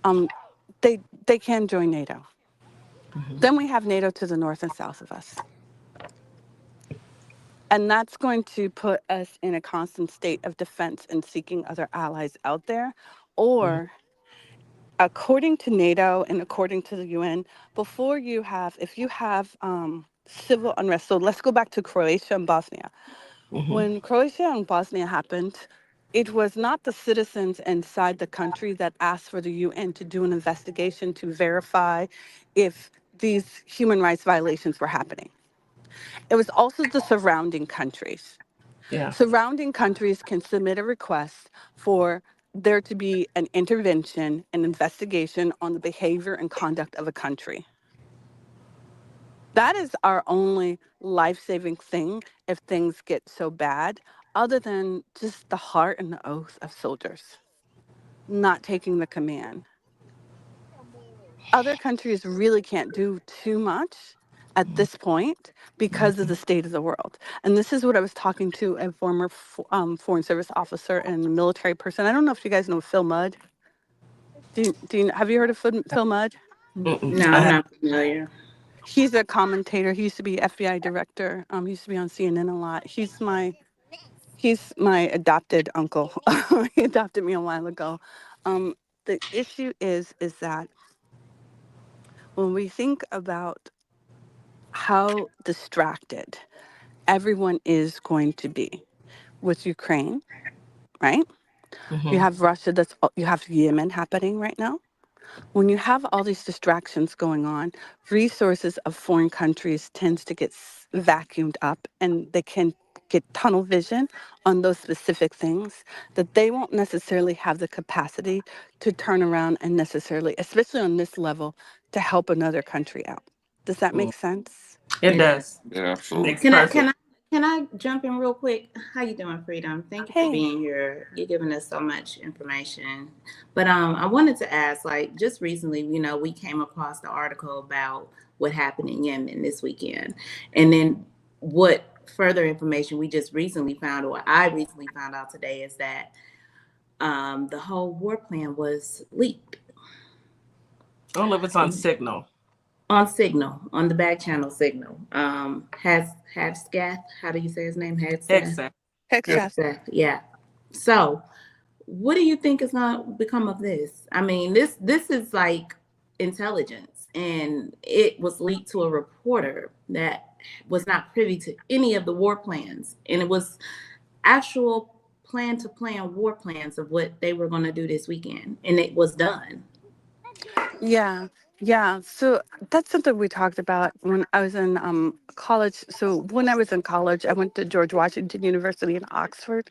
Um, they they can join NATO. mhm. Then we have NATO to the north and south of us. And that's going to put us in a constant state of defense and seeking other allies out there. Mhm, Or, according to NATO and according to the UN, if you have civil unrest, so let's go back to Croatia and Bosnia. mhm. When Croatia and Bosnia happened, it was not the citizens inside the country that asked for the UN to do an investigation to verify if these human rights violations were happening. It was also the surrounding countries. Yeah. Surrounding countries can submit a request for there to be an intervention, an investigation on the behavior and conduct of a country. That is our only life-saving thing if things get so bad, other than just the heart and the oath of soldiers not taking the command. Other countries really can't do too much at this point because of the state of the world. And this is what I was talking to a former Foreign Service officer and military person. I don't know if you guys know Phil Mudd. Have you heard of Phil Mudd? Mm-mm. No, I I'm have. not familiar. He's a commentator. He used to be FBI director. He used to be on CNN a lot. He's my adopted uncle. He adopted me a while ago. The issue is that when we think about how distracted everyone is going to be with Ukraine, right? You have Russia, you have Yemen happening right now. When you have all these distractions going on, resources of foreign countries tends to get vacuumed up, and they can get tunnel vision on those specific things that they won't necessarily have the capacity to turn around and necessarily, especially on this level, to help another country out. Does that make sense? It does. Yeah, It absolutely. makes perfect. Can I jump in real quick? How you doing, Freedom? Thank you for Hey. being here. You're giving us so much information. But I wanted to ask, like, just recently, we came across the article about what happened in Yemen this weekend, and then what further information we just recently found, or I recently found out today, is that the whole war plan was leaked All of it's on Signal. on Signal, on the back channel Signal. Has Scath, how do you say his name? Exactly. Hegseth, yeah. So, what do you think is going to become of this? I mean, this is like intelligence, and it was leaked to a reporter that was not privy to any of the war plans, and it was actual plan to plan war plans of what they were going to do this weekend, and it was done. Yeah, yeah. So that's something we talked about when I was in college. So when I was in college, I went to George Washington University in Oxford.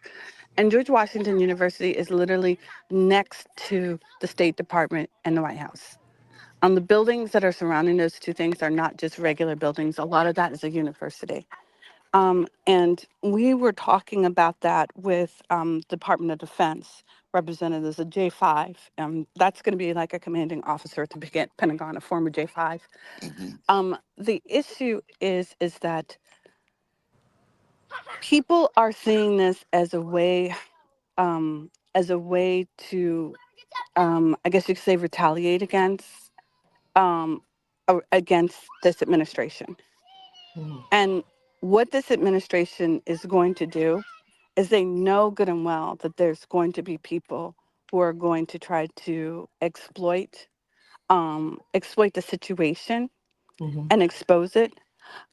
And George Washington University is literally next to the State Department and the White House. The buildings that are surrounding those two things are not just regular buildings. A lot of that is a university. And we were talking about that with Department of Defense representatives of J5. That's going to be like a commanding officer at the Pentagon, a former J5. The issue is that people are seeing this as a way to, I guess you could say, retaliate um, against this administration. And what this administration is going to do is they know good and well that there's going to be people who are going to try to exploit the situation and expose it.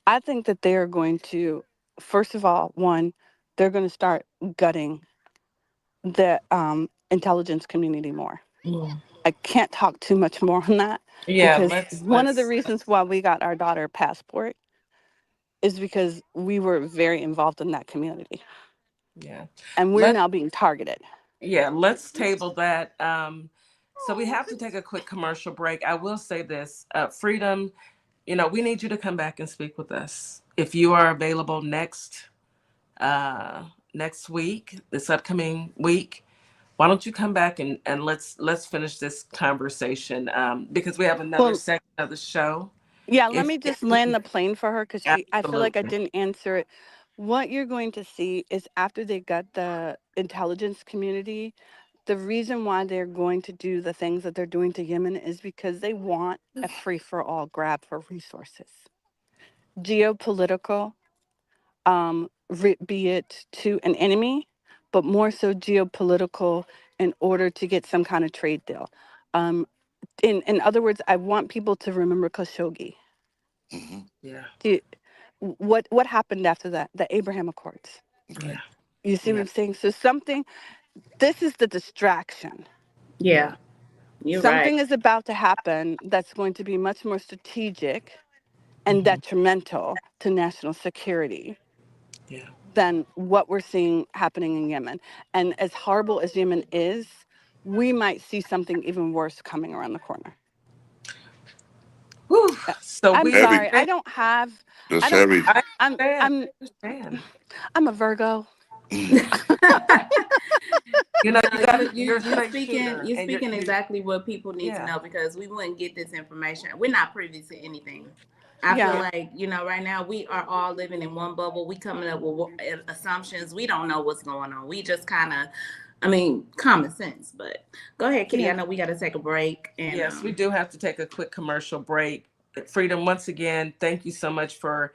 I think that they are going to, first of all, one, they're going to start gutting the intelligence community more. I can't talk too much more on that because one of the reasons why we got our daughter a passport is because we were very involved in that community. Yeah. And we're now being targeted. Yeah, let's table that. So we have to take a quick commercial break. I will say this, Freedom, we need you to come back and speak with us. If you are available next week, this upcoming week, why don't you come back and let's finish this conversation because we have another section of the show. Yeah, let me just land the plane for her because I feel like I didn't answer it. What you're going to see is after they got the intelligence community, the reason why they're going to do the things that they're doing to Yemen is because they want a free-for-all grab for resources. Geopolitical, be it to an enemy, but more so geopolitical in order to get some kind of trade deal. In other words, I want people to remember Khashoggi. Yeah. What happened after that? The Abraham Accords. Yeah. You see what I'm saying? So this is the distraction. Yeah, you're Something right. is about to happen that's going to be much more strategic and detrimental to national security than what we're seeing happening in Yemen. And as horrible as Yemen is, we might see something even worse coming around the corner. Whew. So I'm sorry, I don't have. It's I don't. heavy. I'm a Virgo. You're speaking exactly what people need to know because we wouldn't get this information. We're not privy to anything. I feel like, right now we are all living in one bubble. We coming up with assumptions. We don't know what's going on. We just kind of, common sense. But go ahead, Kitty. I know we got to take a break. And, yes, we do have to take a quick commercial break. Freedom, once again, thank you so much for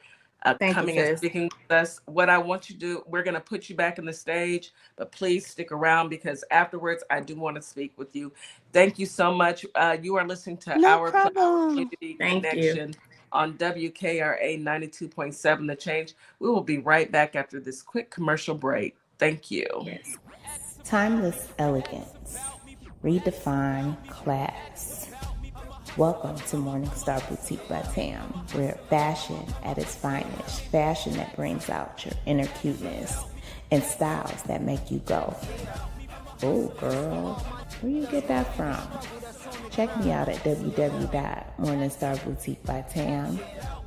coming and speaking with us. What I want you to do, we're going to put you back on the stage, but please stick around because afterwards I do want to speak with you. Thank you so much. You are listening to Our Community Connection on WKRA 92.7 The Change. We will be right back after this quick commercial break. Thank you. Yes. Timeless elegance. Redefine class. Welcome to Morningstar Boutique by Tam, where fashion at its finest, fashion that brings out your inner cuteness, and styles that make you go, oh girl, where you get that from? Check me out at www.morningstarboutique.com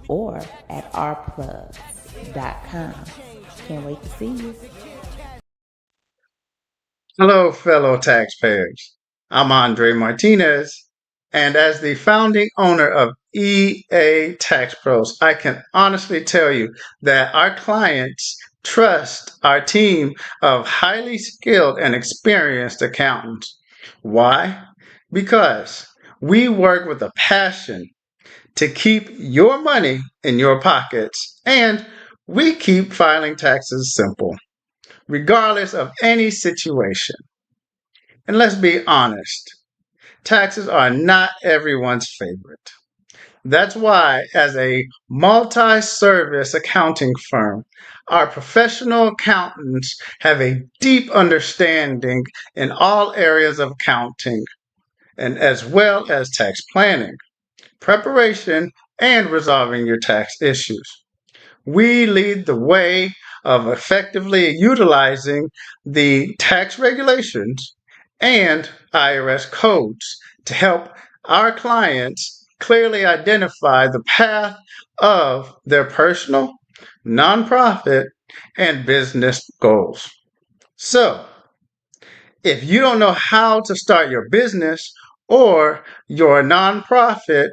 or at ourplugs.com. Can't wait to see you. Hello, fellow taxpayers. I'm Andre Martinez, and as the founding owner of EA Tax Pros, I can honestly tell you that our clients trust our team of highly skilled and experienced accountants. Why? Because we work with a passion to keep your money in your pockets, and we keep filing taxes simple, regardless of any situation. And let's be honest, taxes are not everyone's favorite. That's why, as a multi service accounting firm, our professional accountants have a deep understanding in all areas of accounting, and as well as tax planning, preparation, and resolving your tax issues. We lead the way of effectively utilizing the tax regulations and IRS codes to help our clients clearly identify the path of their personal, nonprofit, and business goals. So, if you don't know how to start your business or your nonprofit,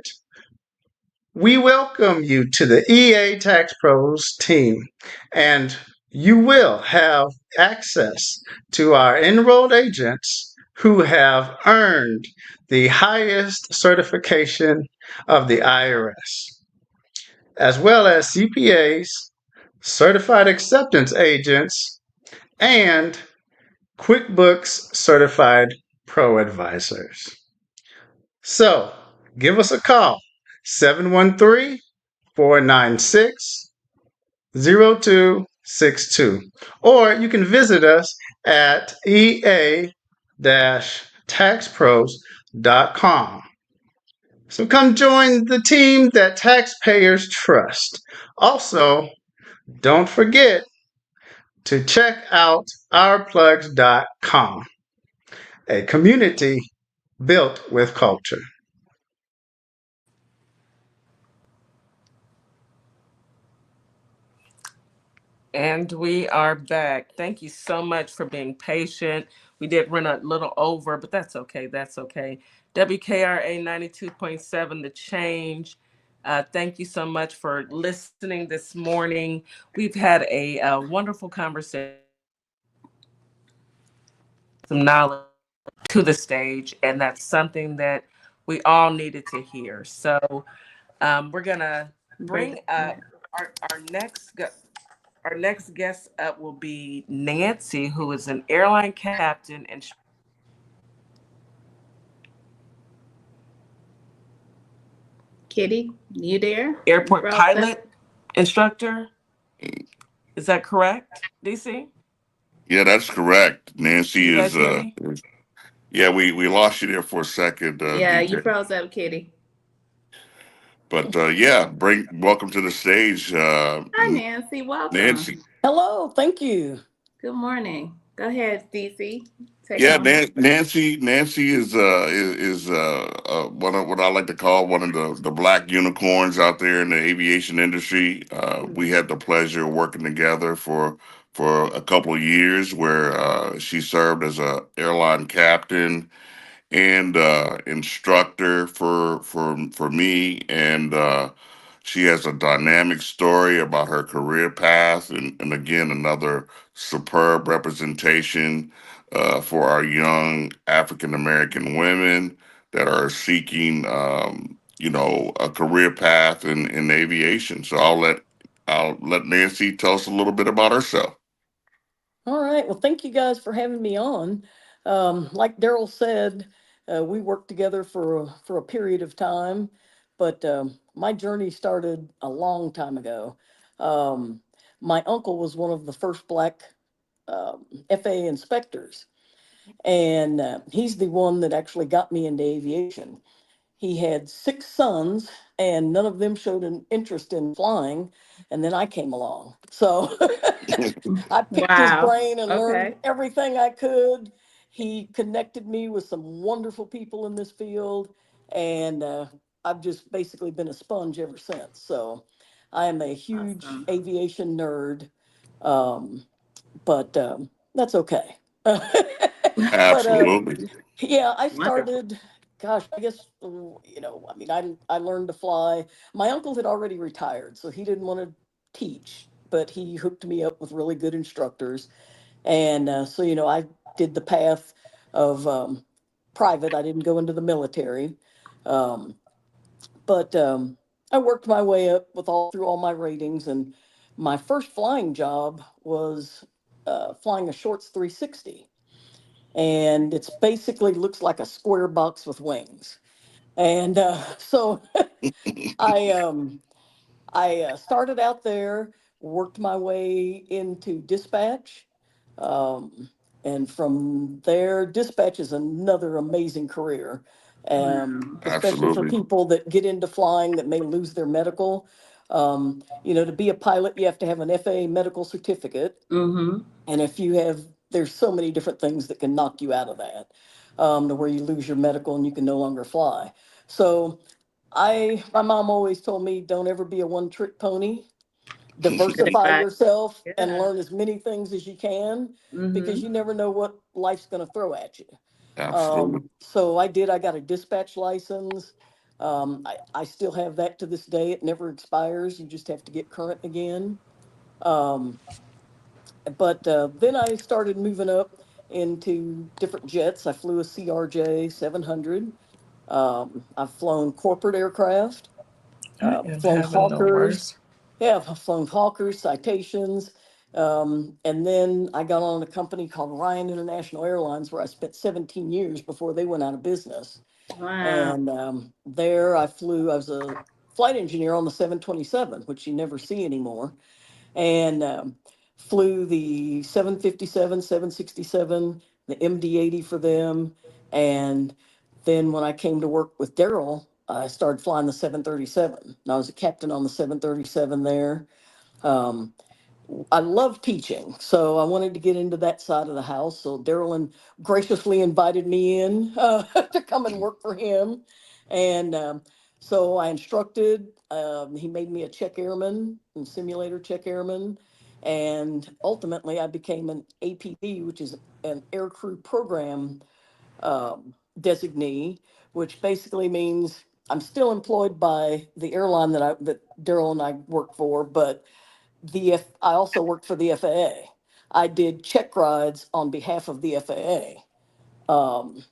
we welcome you to the EA Tax Pros team, and you will have access to our enrolled agents who have earned the highest certification of the IRS, as well as CPAs, certified acceptance agents, and QuickBooks certified pro advisors. So give us a call, 713-496-0262. Or you can visit us at ea-taxpros.com. So come join the team that taxpayers trust. Also, don't forget to check out ourplugs.com, a community built with culture. And we are back. Thank you so much for being patient. We did run a little over, but that's okay. That's okay. WKRA 92.7, The Change. Thank you so much for listening this morning. We've had a wonderful conversation, some knowledge to the stage, and that's something that we all needed to hear. So we're going to bring up our next Our next guest up will be Nancy, who is an airline captain and Kitty, you there? airport pilot instructor. Is that correct, DC? Yeah, that's correct. Nancy You is guys hear me? yeah, we lost you there for a second, Yeah, you DJ. froze up, Kitty. But yeah, welcome to the stage, Hi, Nancy. Welcome. Nancy. Hello, thank you. Good morning. Go ahead, DC. Take Yeah, on. Nancy is one of what I like to call one of the black unicorns out there in the aviation industry. We had the pleasure of working together for a couple of years, where she served as a airline captain and instructor for me, and she has a dynamic story about her career path, and again another superb representation for our young African American women that are seeking a career path in aviation. So I'll let Nancy tell us a little bit about herself. All right, well, thank you guys for having me on. Like Daryl said, we worked together for a period of time, but my journey started a long time ago. My uncle was one of the first black FAA inspectors, And he's the one that actually got me into aviation. He had 6 sons, and none of them showed an interest in flying. And then I came along. So I picked his Wow. brain and learned Okay. everything I could. He connected me with some wonderful people in this field. And I've just basically been a sponge ever since. So I am a huge Awesome. aviation nerd. Um, but that's okay. But Absolutely. yeah, I Wonderful. started, gosh, I guess, I mean, I learned to fly. My uncle had already retired, so he didn't want to teach, but he hooked me up with really good instructors. And so, I did the path of private. I didn't go into the military. Um, but I worked my way up through all my ratings. And my first flying job was flying a Shorts 360, and it's basically looks like a square box with wings. And so I started out there, worked my way into dispatch, um, and from there, dispatch is another amazing career, Wow. especially for Absolutely. people that get into flying that may lose their medical. To be a pilot, you have to have an FAA medical certificate, Mm-hmm. and if you have, there's so many different things that can knock you out of that, to where you lose your medical and you can no longer fly. So my mom always told me, don't ever be a one trick pony. Great Diversify advice. yourself and Yeah. learn as many things as you can, because Mm-hmm. you never know what life's going to throw at you. Absolutely. So I got a dispatch license. I still have that to this day. It never expires. You just have to get current again. Um, but then I started moving up into different jets. I flew a CRJ 700. I've flown corporate aircraft, I am flown having the Hawkers. worst. Yeah, I've flown Hawkers, Citations. And then I got on a company called Ryan International Airlines, where I spent 17 years before they went out of business. Wow. And there I was a flight engineer on the 727, which you never see anymore, and flew the 757, 767, the MD-80 for them. And then when I came to work with Daryl, I started flying the 737. And I was a captain on the 737 there. Um, I love teaching, so I wanted to get into that side of the house. So graciously invited me in to come and work for him, and so I instructed. He made me a check airman and simulator check airman, and ultimately I became an APD, which is an aircrew program designee, which basically means I'm still employed by the airline that Daryl and I work for, but I also worked for the FAA. I did check rides on behalf of the FAA.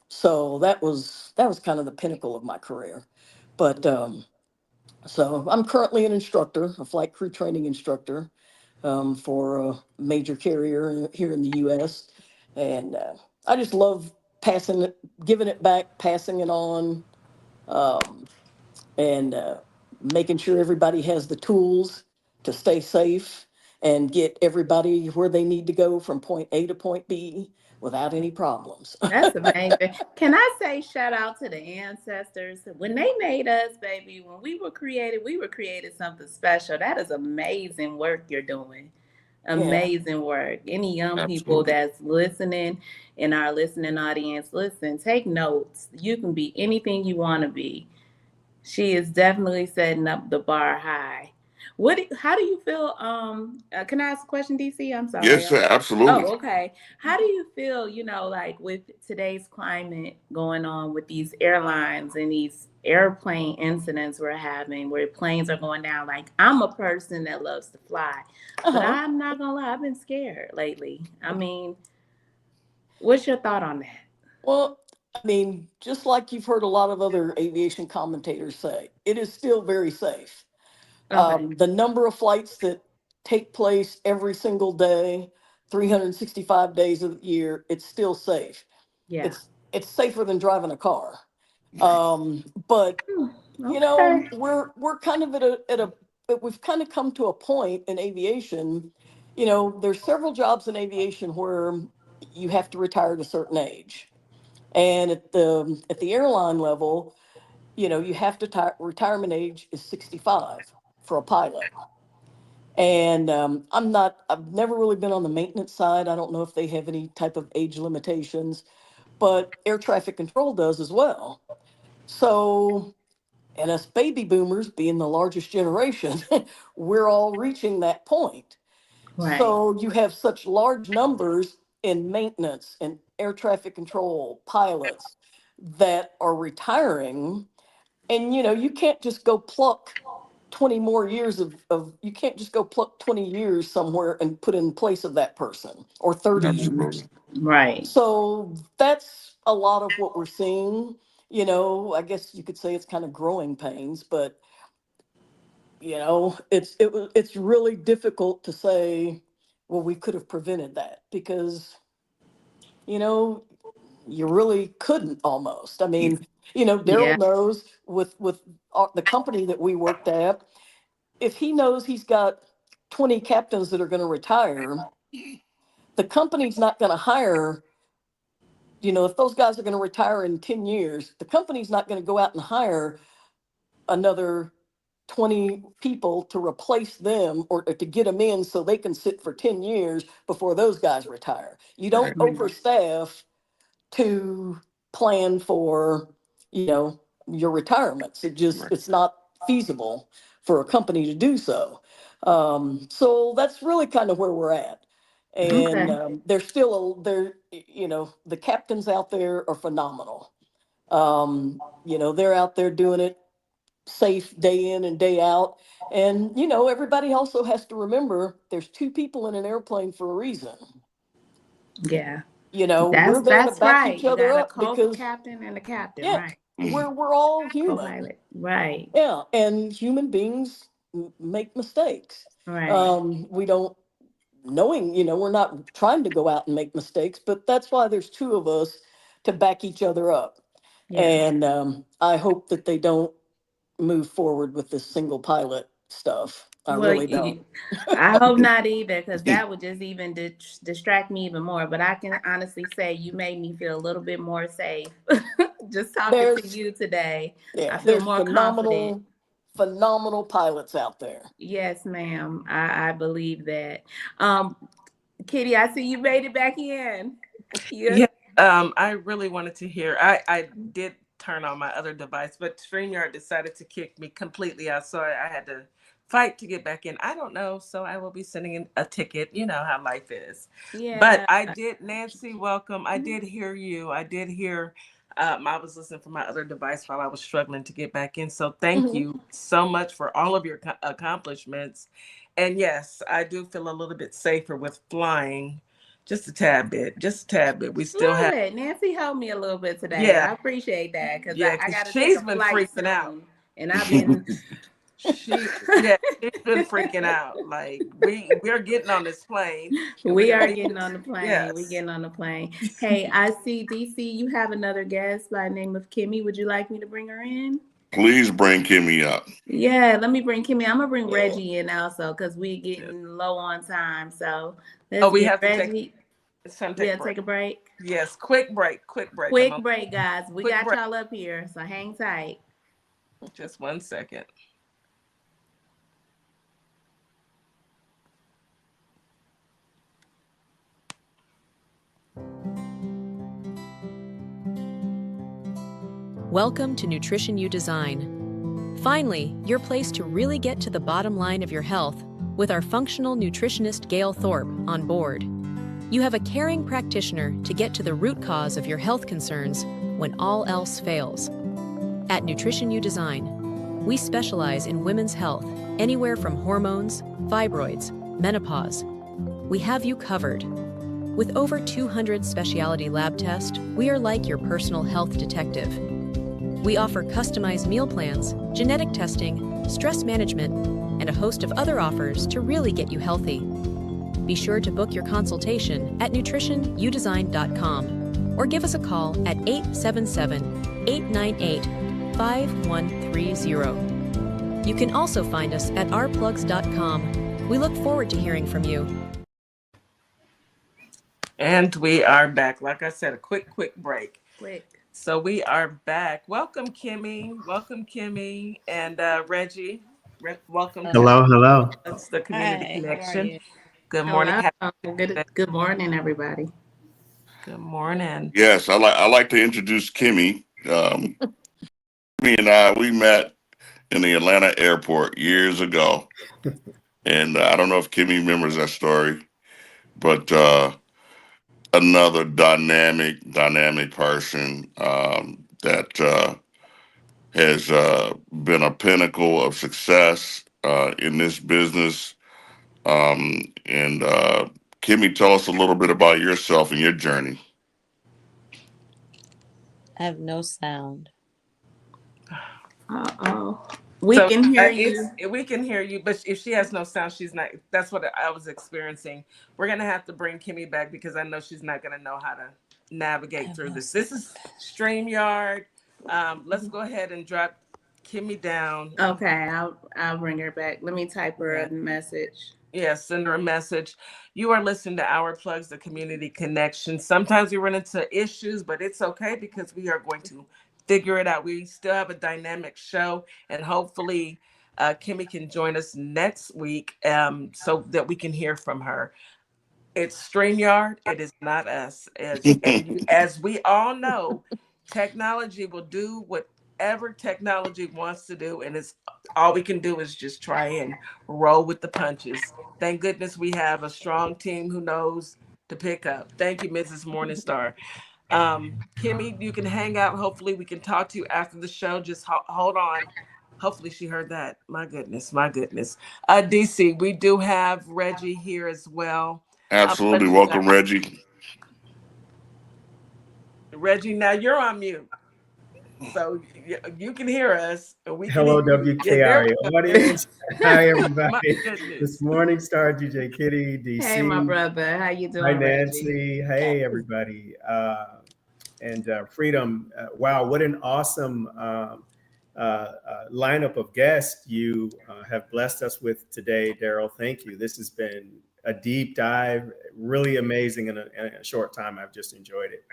So that was kind of the pinnacle of my career. But so I'm currently an instructor, a flight crew training instructor, for a major carrier here in the U.S. And I just love passing it, giving it back, passing it on. Um, and making sure everybody has the tools to stay safe and get everybody where they need to go from point A to point B without any problems. That's amazing. Can I say shout out to the ancestors? When they made us, baby, when we were created something special. That is amazing work you're doing. Yeah. Amazing work. Any young people Absolutely. that's listening in our listening audience, listen, take notes. You can be anything you want to be. She is definitely setting up the bar high. How do you feel? Can I ask a question, DC? I'm sorry. Yes, sir. Absolutely. Oh, okay. How do you feel, like with today's climate going on with these airlines and these airplane incidents we're having where planes are going down? Like, I'm a person that loves to fly, but Uh-huh. I'm not gonna lie, I've been scared lately. I mean, what's your thought on that? Well, I mean, just like you've heard a lot of other aviation commentators say, it is still very safe. Okay. The number of flights that take place every single day, 365 days of the year, it's still safe. Yeah. It's safer than driving a car. But Hmm, okay. we're kind of we've kind of come to a point in aviation. There's several jobs in aviation where you have to retire at a certain age. And at the airline level, you have to retirement age is 65 for a pilot. And I've never really been on the maintenance side. I don't know if they have any type of age limitations, but air traffic control does as well. So, and us baby boomers being the largest generation, we're all reaching that point. Right. So you have such large numbers in maintenance and air traffic control pilots that are retiring. And you can't just go pluck 20 more years of you can't just go pluck 20 years somewhere and put in place of that person, or 30 years. Right. So that's a lot of what we're seeing. I guess you could say it's kind of growing pains, but it's really difficult to say, well, we could have prevented that, because you really couldn't almost. I mean, Yeah. Daryl knows with the company that we worked at, if he knows he's got 20 captains that are going to retire, the company's not going to hire, if those guys are going to retire in 10 years, the company's not going to go out and hire another 20 people to replace them, or to get them in so they can sit for 10 years before those guys retire. You don't overstaff to plan for, your retirements. It's not feasible for a company to do so. So that's really kind of where we're at. And Okay. there's still the captains out there are phenomenal. They're out there doing it safe day in and day out. And, everybody also has to remember there's two people in an airplane for a reason. Yeah. We're there to That's back right. each You other got a up because, co-captain and a captain, yeah, right? we're all human. Co-pilot. Right. Yeah, and human beings make mistakes. Right. We don't we're not trying to go out and make mistakes, but that's why there's two of us to back each other up. Yeah. And I hope that they don't move forward with this single pilot stuff. I Well, really don't. I hope not either, because that would just even distract me even more. But I can honestly say you made me feel a little bit more safe just talking to you today. I feel There's more confident. phenomenal pilots out there. Yes, ma'am. I believe that. Kitty, I see you made it back in. Yeah. I really wanted to hear. I did turn on my other device, but StreamYard decided to kick me completely out, so I had to fight to get back in. I don't know, so I will be sending in a ticket. You know how life is. Yeah. But I did, Nancy, welcome. I did hear you. I did hear. I was listening from my other device while I was struggling to get back in. So thank you so much for all of your accomplishments. And yes, I do feel a little bit safer with flying. Just a tad bit. We still have. Nancy helped me a little bit today. Yeah. I appreciate that, because Yeah, I got to she's take a been flight freaking soon, out. and I've been. She's been freaking out. Like we're getting on this plane. We are getting on the plane. Yes. We're getting on the plane. Hey, I see, DC, you have another guest by the name of Kimmy. Would you like me to bring her in? Please bring Kimmy up. Yeah, let me bring Kimmy. I'm gonna bring Reggie in also, because we're getting low on time. So let's we get have to Reggie. take a break. Yes, quick break. Quick break, guys. We got y'all up here, so hang tight. Just 1 second. Welcome to Nutrition You Design. Finally, your place to really get to the bottom line of your health with our functional nutritionist Gail Thorpe on board. You have a caring practitioner to get to the root cause of your health concerns when all else fails. At Nutrition You Design, we specialize in women's health, anywhere from hormones, fibroids, menopause. We have you covered. With over 200 specialty lab tests, we are like your personal health detective. We offer customized meal plans, genetic testing, stress management, and a host of other offers to really get you healthy. Be sure to book your consultation at nutritionyoudesign.com or give us a call at 877-898-5130. You can also find us at ourplugs.com. We look forward to hearing from you. And we are back. Like I said, a quick break. Quick. So we are back. Welcome, Kimmy. Welcome, Kimmy. And Reggie. Welcome to Hello, hello. the Community Hi, how are Connection. you? Good morning. Hello. Happy Good morning, everybody. Good morning. Yes, I like to introduce Kimmy. Me and I, we met in the Atlanta airport years ago, and I don't know if Kimmy remembers that story, but another dynamic person that has been a pinnacle of success in this business. And Kimmy, tell us a little bit about yourself and your journey. I have no sound. Uh-oh. We So can hear you. we can hear you, but if she has no sound, she's not. That's what I was experiencing. We're gonna have to bring Kimmy back because I know she's not gonna know how to I navigate have through no this. This sound. is StreamYard. Let's go ahead and drop Kimmy down. Okay, I'll bring her back. Let me type her Yeah. a message. Yeah, send her a message. You are listening to Our Plugs, the Community Connection. Sometimes we run into issues, but it's okay because we are going to figure it out. We still have a dynamic show, and hopefully, Kimmy can join us next week so that we can hear from her. It's StreamYard. It is not us. As we all know, technology will do whatever technology wants to do, and it's all we can do is just try and roll with the punches. Thank goodness we have a strong team who knows to pick up. Thank you, Mrs. Morningstar. Kimmy, you can hang out. Hopefully, we can talk to you after the show. Just hold on. Hopefully, she heard that. My goodness, my goodness. DC, we do have Reggie here as well. Absolutely. Let you Welcome, guys, Reggie. Reggie, now you're on mute. So you can hear us and we can hear Hello, you. Yeah, there WKRA we go. audience. Hi, My everybody. This goodness. morning, Star DJ Kitty, Hey, my DC. brother. How you Hi, doing, Reggie? Nancy. Hey, everybody. And Freedom. Wow, what an awesome lineup of guests you have blessed us with today, Daryl. Thank you. This has been a deep dive, really amazing in a short time. I've just enjoyed it.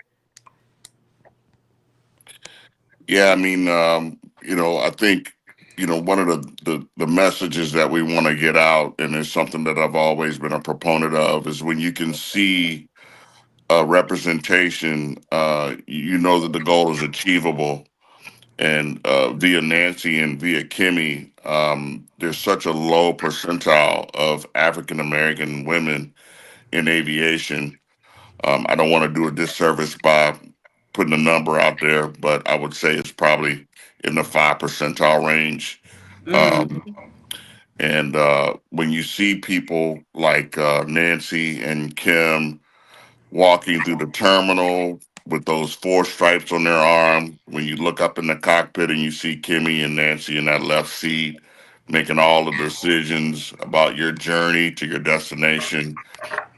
Yeah, I mean, I think, one of the messages that we want to get out, and it's something that I've always been a proponent of, is when you can see representation, you know that the goal is achievable. And via Nancy and via Kimmy, there's such a low percentile of African American women in aviation. I don't want to do a disservice by putting a number out there, but I would say it's probably in the 5 percentile range. Mm. Um, and when you see people like Nancy and Kim walking through the terminal with those 4 stripes on their arm, when you look up in the cockpit and you see Kimmy and Nancy in that left seat, making all the decisions about your journey to your destination,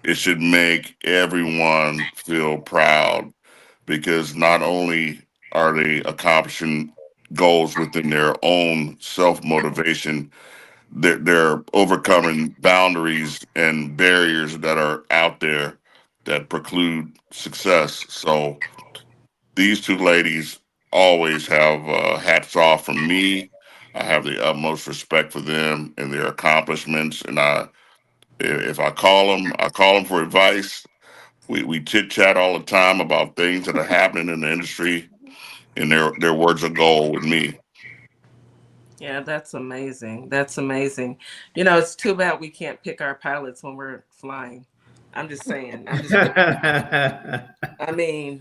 it should make everyone feel proud because not only are they accomplishing goals within their own self motivation, they're overcoming boundaries and barriers that are out there that preclude success. So these two ladies always have hats off from me. I have the utmost respect for them and their accomplishments, and if I call them for advice. We chit chat all the time about things that are happening in the industry, and their words of gold with me. Yeah, that's amazing. That's amazing. It's too bad we can't pick our pilots when we're flying. I'm just saying. I mean,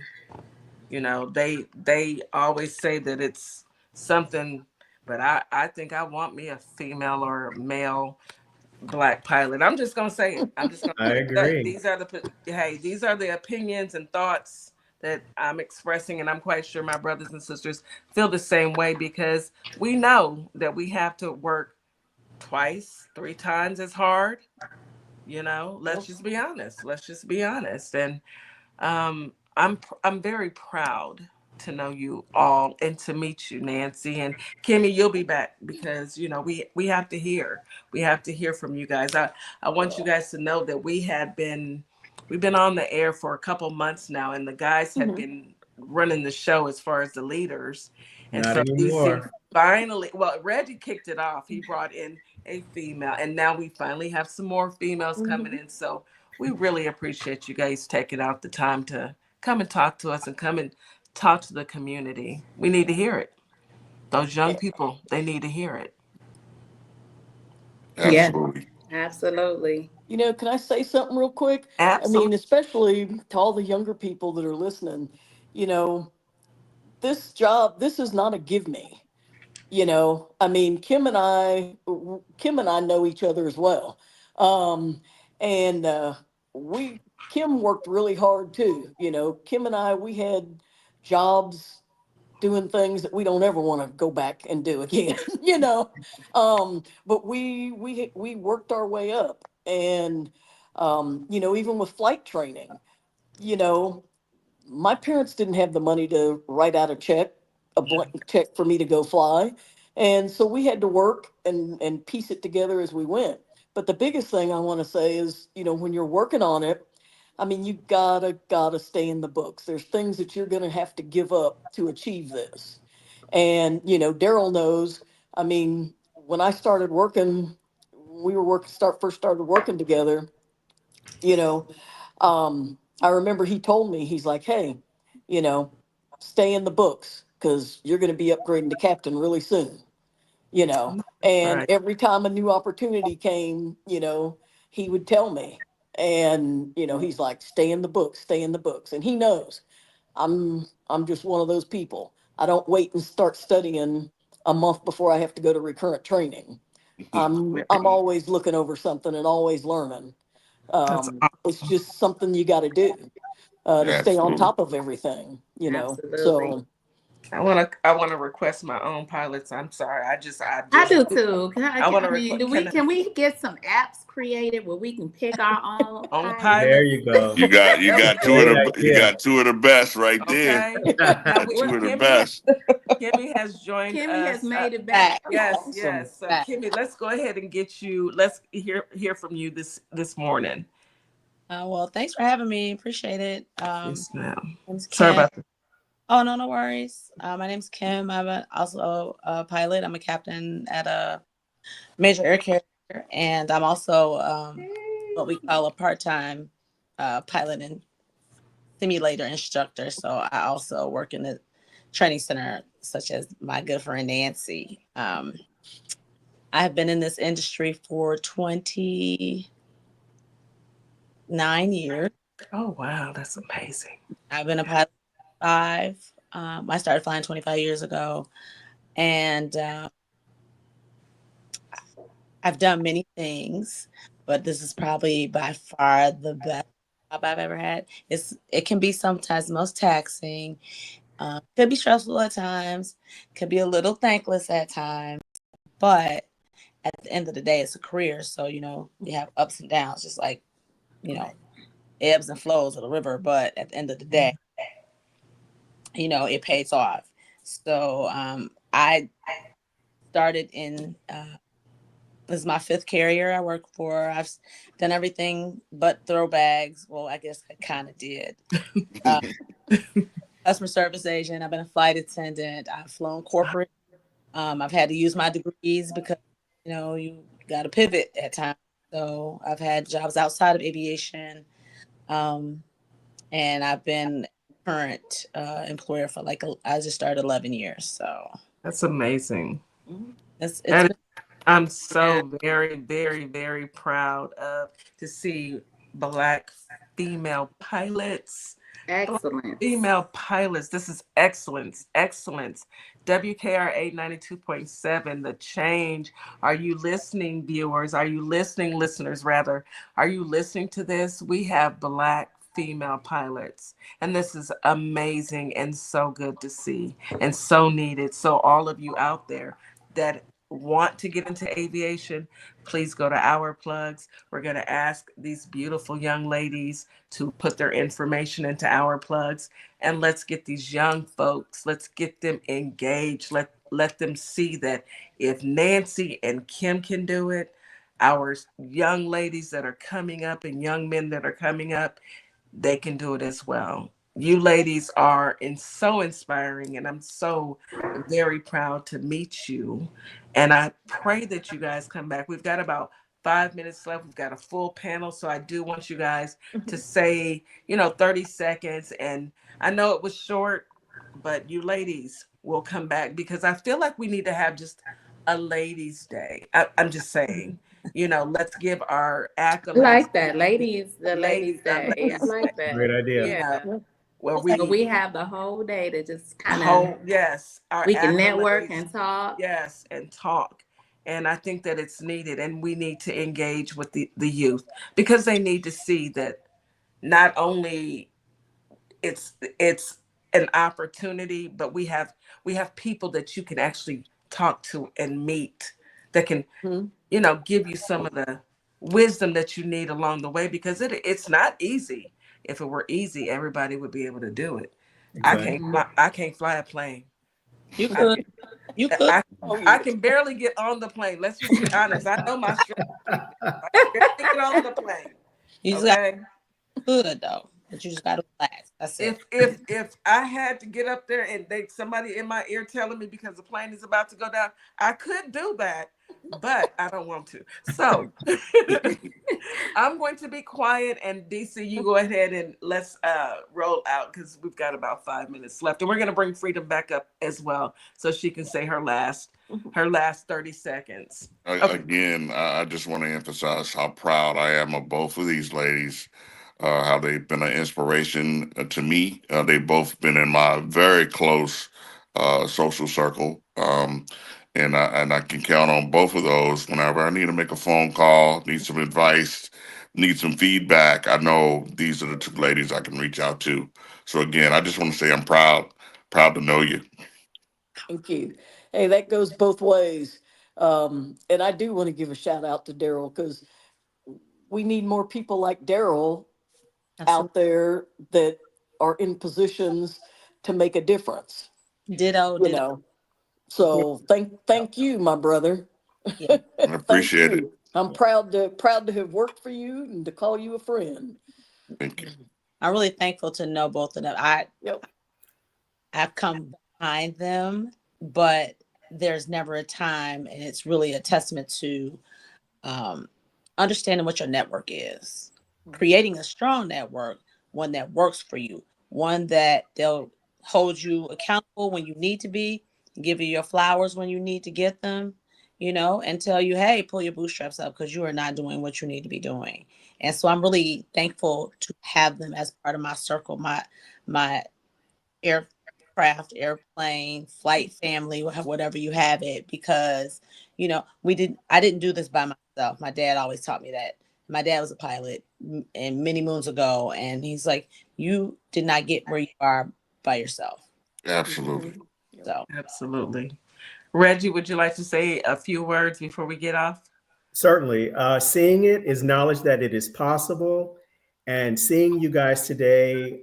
they always say that it's something, but I think I want me a female or male black pilot. I'm just gonna say it. I'm just gonna I say that agree. these are the opinions and thoughts that I'm expressing, and I'm quite sure my brothers and sisters feel the same way because we know that we have to work twice, 3 times as hard. Let's just be honest. Let's just be honest. And I'm very proud to know you all and to meet you, Nancy and Kimmy. You'll be back because we have to hear from you guys. I want you guys to know that we had been we've been on the air for a couple months now, and the guys had been running the show as far as the leaders. And Not so DC anymore. finally, well, Reggie kicked it off. He brought in a female, and now we finally have some more females coming in. So we really appreciate you guys taking out the time to come and talk to us and come and talk to the community. We need to hear it. Those young people, they need to hear it. Yeah, Absolutely. absolutely. You know, can I say something real quick? I Absolutely. mean, especially to all the younger people that are listening, you know, this job, this is not a give me. You know, I mean, Kim and I know each other as well. Um, and we, Kim worked really hard too. You know, Kim and I, we had jobs doing things that we don't ever want to go back and do again, you know. But we worked our way up, and you know, even with flight training, you know, my parents didn't have the money to write out a blank check for me to go fly. And so we had to work and piece it together as we went. But the biggest thing I want to say is, you know, when you're working on it, I mean, you gotta stay in the books. There's things that you're gonna have to give up to achieve this. And, you know, Daryl knows, I mean, when I started working, we were first started working together, you know, I remember he told me, he's like, hey, you know, stay in the books because you're going to be upgrading to captain really soon, you know. And Right. every time a new opportunity came, you know, he would tell me. And, you know, he's like, stay in the books, stay in the books. And he knows I'm just one of those people. I don't wait and start studying a month before I have to go to recurrent training. I'm always looking over something and always learning. That's It's just something you got to do to stay on Absolutely. top of everything, you know. Absolutely. So I want to request my own pilots. I'm sorry. I I just do too. I want I to mean, request can we get some apps created where we can pick our own own pilot? There pilots. you go. You There we got go. two Great of the idea. best right there. Okay. Now Got two of the What, best. Kimmy has joined Kimmy has us. made it back. Yes, Awesome. yes. So Kimmy, let's go ahead and get you. Let's hear from you this morning. Well, thanks for having me. Appreciate it. Yes, ma'am. My name's Sorry Kim. about that. Oh, no, no worries. My name's Kim. Also a pilot. I'm a captain at a major air carrier, and I'm also what we call a part-time pilot and simulator instructor. So I also work in the training center, such as my good friend Nancy. I have been in this industry for 29 years. Oh wow, that's amazing. I've been a pilot 5. I started flying 25 years ago, and I've done many things, but this is probably by far the best job I've ever had. It can be sometimes most taxing, could be stressful at times, could be a little thankless at times, but at the end of the day, it's a career. So, you know, you have ups and downs, just like, you know, ebbs and flows of the river. But at the end of the day, you know, it pays off. So I started in, this is my 5th carrier I work for. I've done everything but throw bags. Well, I guess I kind of did. Customer service agent. I've been a flight attendant. I've flown corporate. I've had to use my degrees because, you know, you got to pivot at times. So I've had jobs outside of aviation. And I've been current employer for I just started 11 years. So That's amazing. it's And been, I'm so very, very, very proud of to see Black female pilots. Excellent. Female pilots. This is excellence. Excellence. WKRA 92.7, the change. Are you listening, viewers? Are you listening, listeners, rather? Are you listening to this? We have Black female pilots. And this is amazing and so good to see and so needed. So, all of you out there that want to get into aviation, please go to Our Plugs. We're going to ask these beautiful young ladies to put their information into Our Plugs, and let's get these young folks, let's get them engaged. Let them see that if Nancy and Kim can do it, our young ladies that are coming up and young men that are coming up, they can do it as well. You ladies are so inspiring, and I'm so very proud to meet you. And I pray that you guys come back. We've got about 5 minutes left. We've got a full panel, so I do want you guys to say, 30 seconds. And I know it was short, but you ladies will come back because I feel like we need to have just a ladies' day. I'm just saying, let's give our I accolades like that. Ladies, the ladies' ladies, our day. I ladies' like Great that. idea. you know, Yeah. where So we we have the whole day to just kind of, hold, yes, our we can network accolades, and talk. yes, and talk. And I think that it's needed, and we need to engage with the youth because they need to see that not only it's an opportunity, but we have people that you can actually talk to and meet that can, Mhm. give you some of the wisdom that you need along the way because it's not easy. If it were easy, everybody would be able to do it. I Exactly. can't fly, I can't fly a plane. You I could. You could. I Oh, I yeah. can barely get on the plane. Let's just be honest. I know my strength. I can barely get on the plane. You just got Okay. good though. But you just gotta relax. That's it. If I had to get up there and somebody in my ear telling me because the plane is about to go down, I could do that, but I don't want to. So I'm going to be quiet, and DC, you go ahead and let's roll out because we've got about 5 minutes left, and we're going to bring Freedom back up as well so she can say her last 30 seconds. Okay. Again, I just want to emphasize how proud I am of both of these ladies, how they've been an inspiration to me. They've both been in my very close social circle. And I can count on both of those whenever I need to make a phone call, need some advice, need some feedback. I know these are the two ladies I can reach out to. So again, I just want to say I'm proud to know you. Thank you. Hey, that goes both ways. And I do want to give a shout out to Daryl because we need more people like Daryl Absolutely. out there that are in positions to make a difference, Ditto, you ditto, know. ditto. So thank you, my brother. Yeah. I Thank appreciate it. you. I'm proud to have worked for you and to call you a friend. Thank you. I'm really thankful to know both of them. Yep. I've come behind them, but there's never a time, and it's really a testament to um, understanding what your network is, creating a strong network, one that works for you, one that they'll hold you accountable when you need to be, give you your flowers when you need to get them, and tell you, hey, pull your bootstraps up because you are not doing what you need to be doing. And so I'm really thankful to have them as part of my circle, my aircraft, airplane, flight family, whatever you have it, because I didn't do this by myself. My dad always taught me that. My dad was a pilot and many moons ago, and he's like, you did not get where you are by yourself. Absolutely. Yep. So Absolutely. Reggie, would you like to say a few words before we get off? Certainly. Seeing it is knowledge that it is possible. And seeing you guys today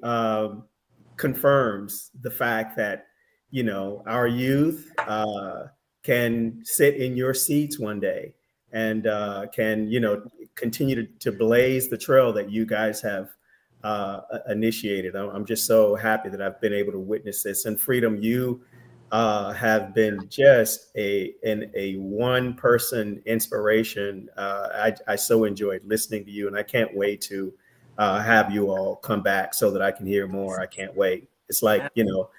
confirms the fact that, our youth can sit in your seats one day and can, continue to blaze the trail that you guys have initiated. I'm just so happy that I've been able to witness this. And Freedom, you have been just a one person inspiration. I so enjoyed listening to you, and I can't wait to have you all come back so that I can hear more. I can't wait. It's like,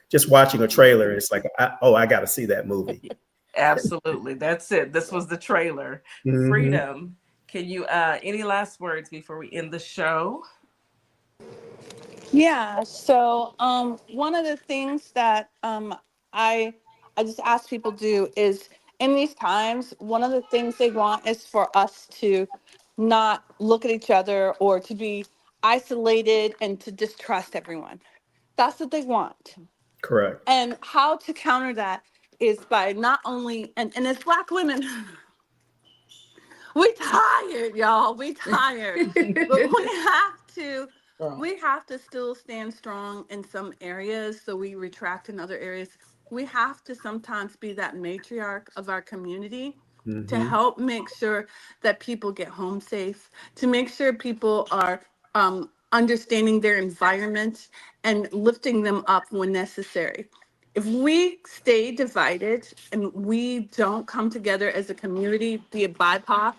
just watching a trailer. It's like, I got to see that movie. Absolutely. That's it. This was the trailer. Mhm. Freedom. Can you any last words before we end the show? Yeah. So one of the things that I I just ask people to do is in these times, one of the things they want is for us to not look at each other or to be isolated and to distrust everyone. That's what they want. Correct. And how to counter that is by not only and as Black women, we tired, y'all. We tired. But girl, we have to still stand strong in some areas so we retract in other areas. We have to sometimes be that matriarch of our community to help make sure that people get home safe, to make sure people are understanding their environment and lifting them up when necessary. If we stay divided and we don't come together as a community, be it BIPOC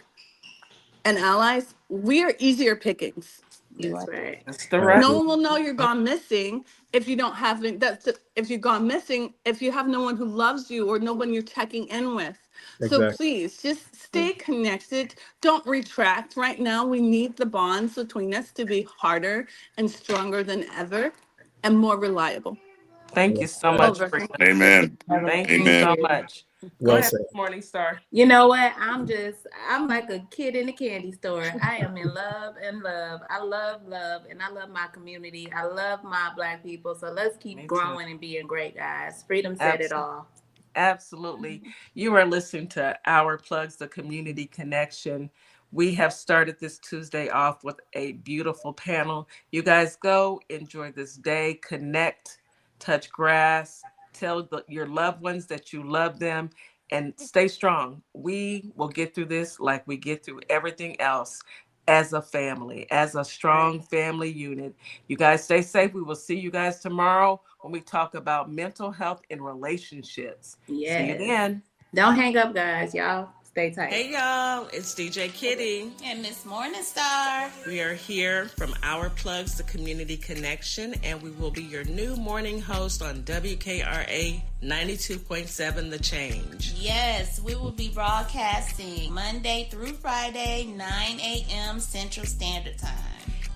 and allies, we are easier pickings. You That's are. right. That's the I right. No agree. one will know you're gone missing if you don't have if you've gone missing, if you have no one who loves you or no one you're checking in with. So Exactly. please just stay connected. Don't retract. Right now, we need the bonds between us to be harder and stronger than ever and more reliable. Thank you Well so said. much, Over. Freedom. Amen. Thank you Thank Amen. so you. much. Go Well ahead, said. Morningstar. You know what? I'm like a kid in a candy store. I am in love and love. I love love and I love my community. I love my Black people. So let's keep Me too. growing and being great, guys. Freedom said it Absolutely. all. Absolutely. You are listening to Our Plugs, the Community Connection. We have started this Tuesday off with a beautiful panel. You guys go enjoy this day, connect, touch grass, tell your loved ones that you love them, and stay strong. We will get through this like we get through everything else as a family, as a strong family unit. You guys stay safe. We will see you guys tomorrow when we talk about mental health in relationships. See you Yes. then. Don't hang up, guys. Y'all stay tight. Hey y'all, it's DJ Kitty. And Miss Morningstar. We are here from Our Plugs, the Community Connection, and we will be your new morning host on WKRA 92.7 The Change. Yes, we will be broadcasting Monday through Friday, 9 a.m. Central Standard Time.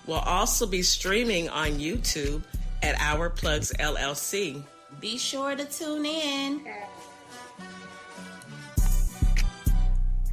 We'll also be streaming on YouTube at Our Plugs LLC. Be sure to tune in.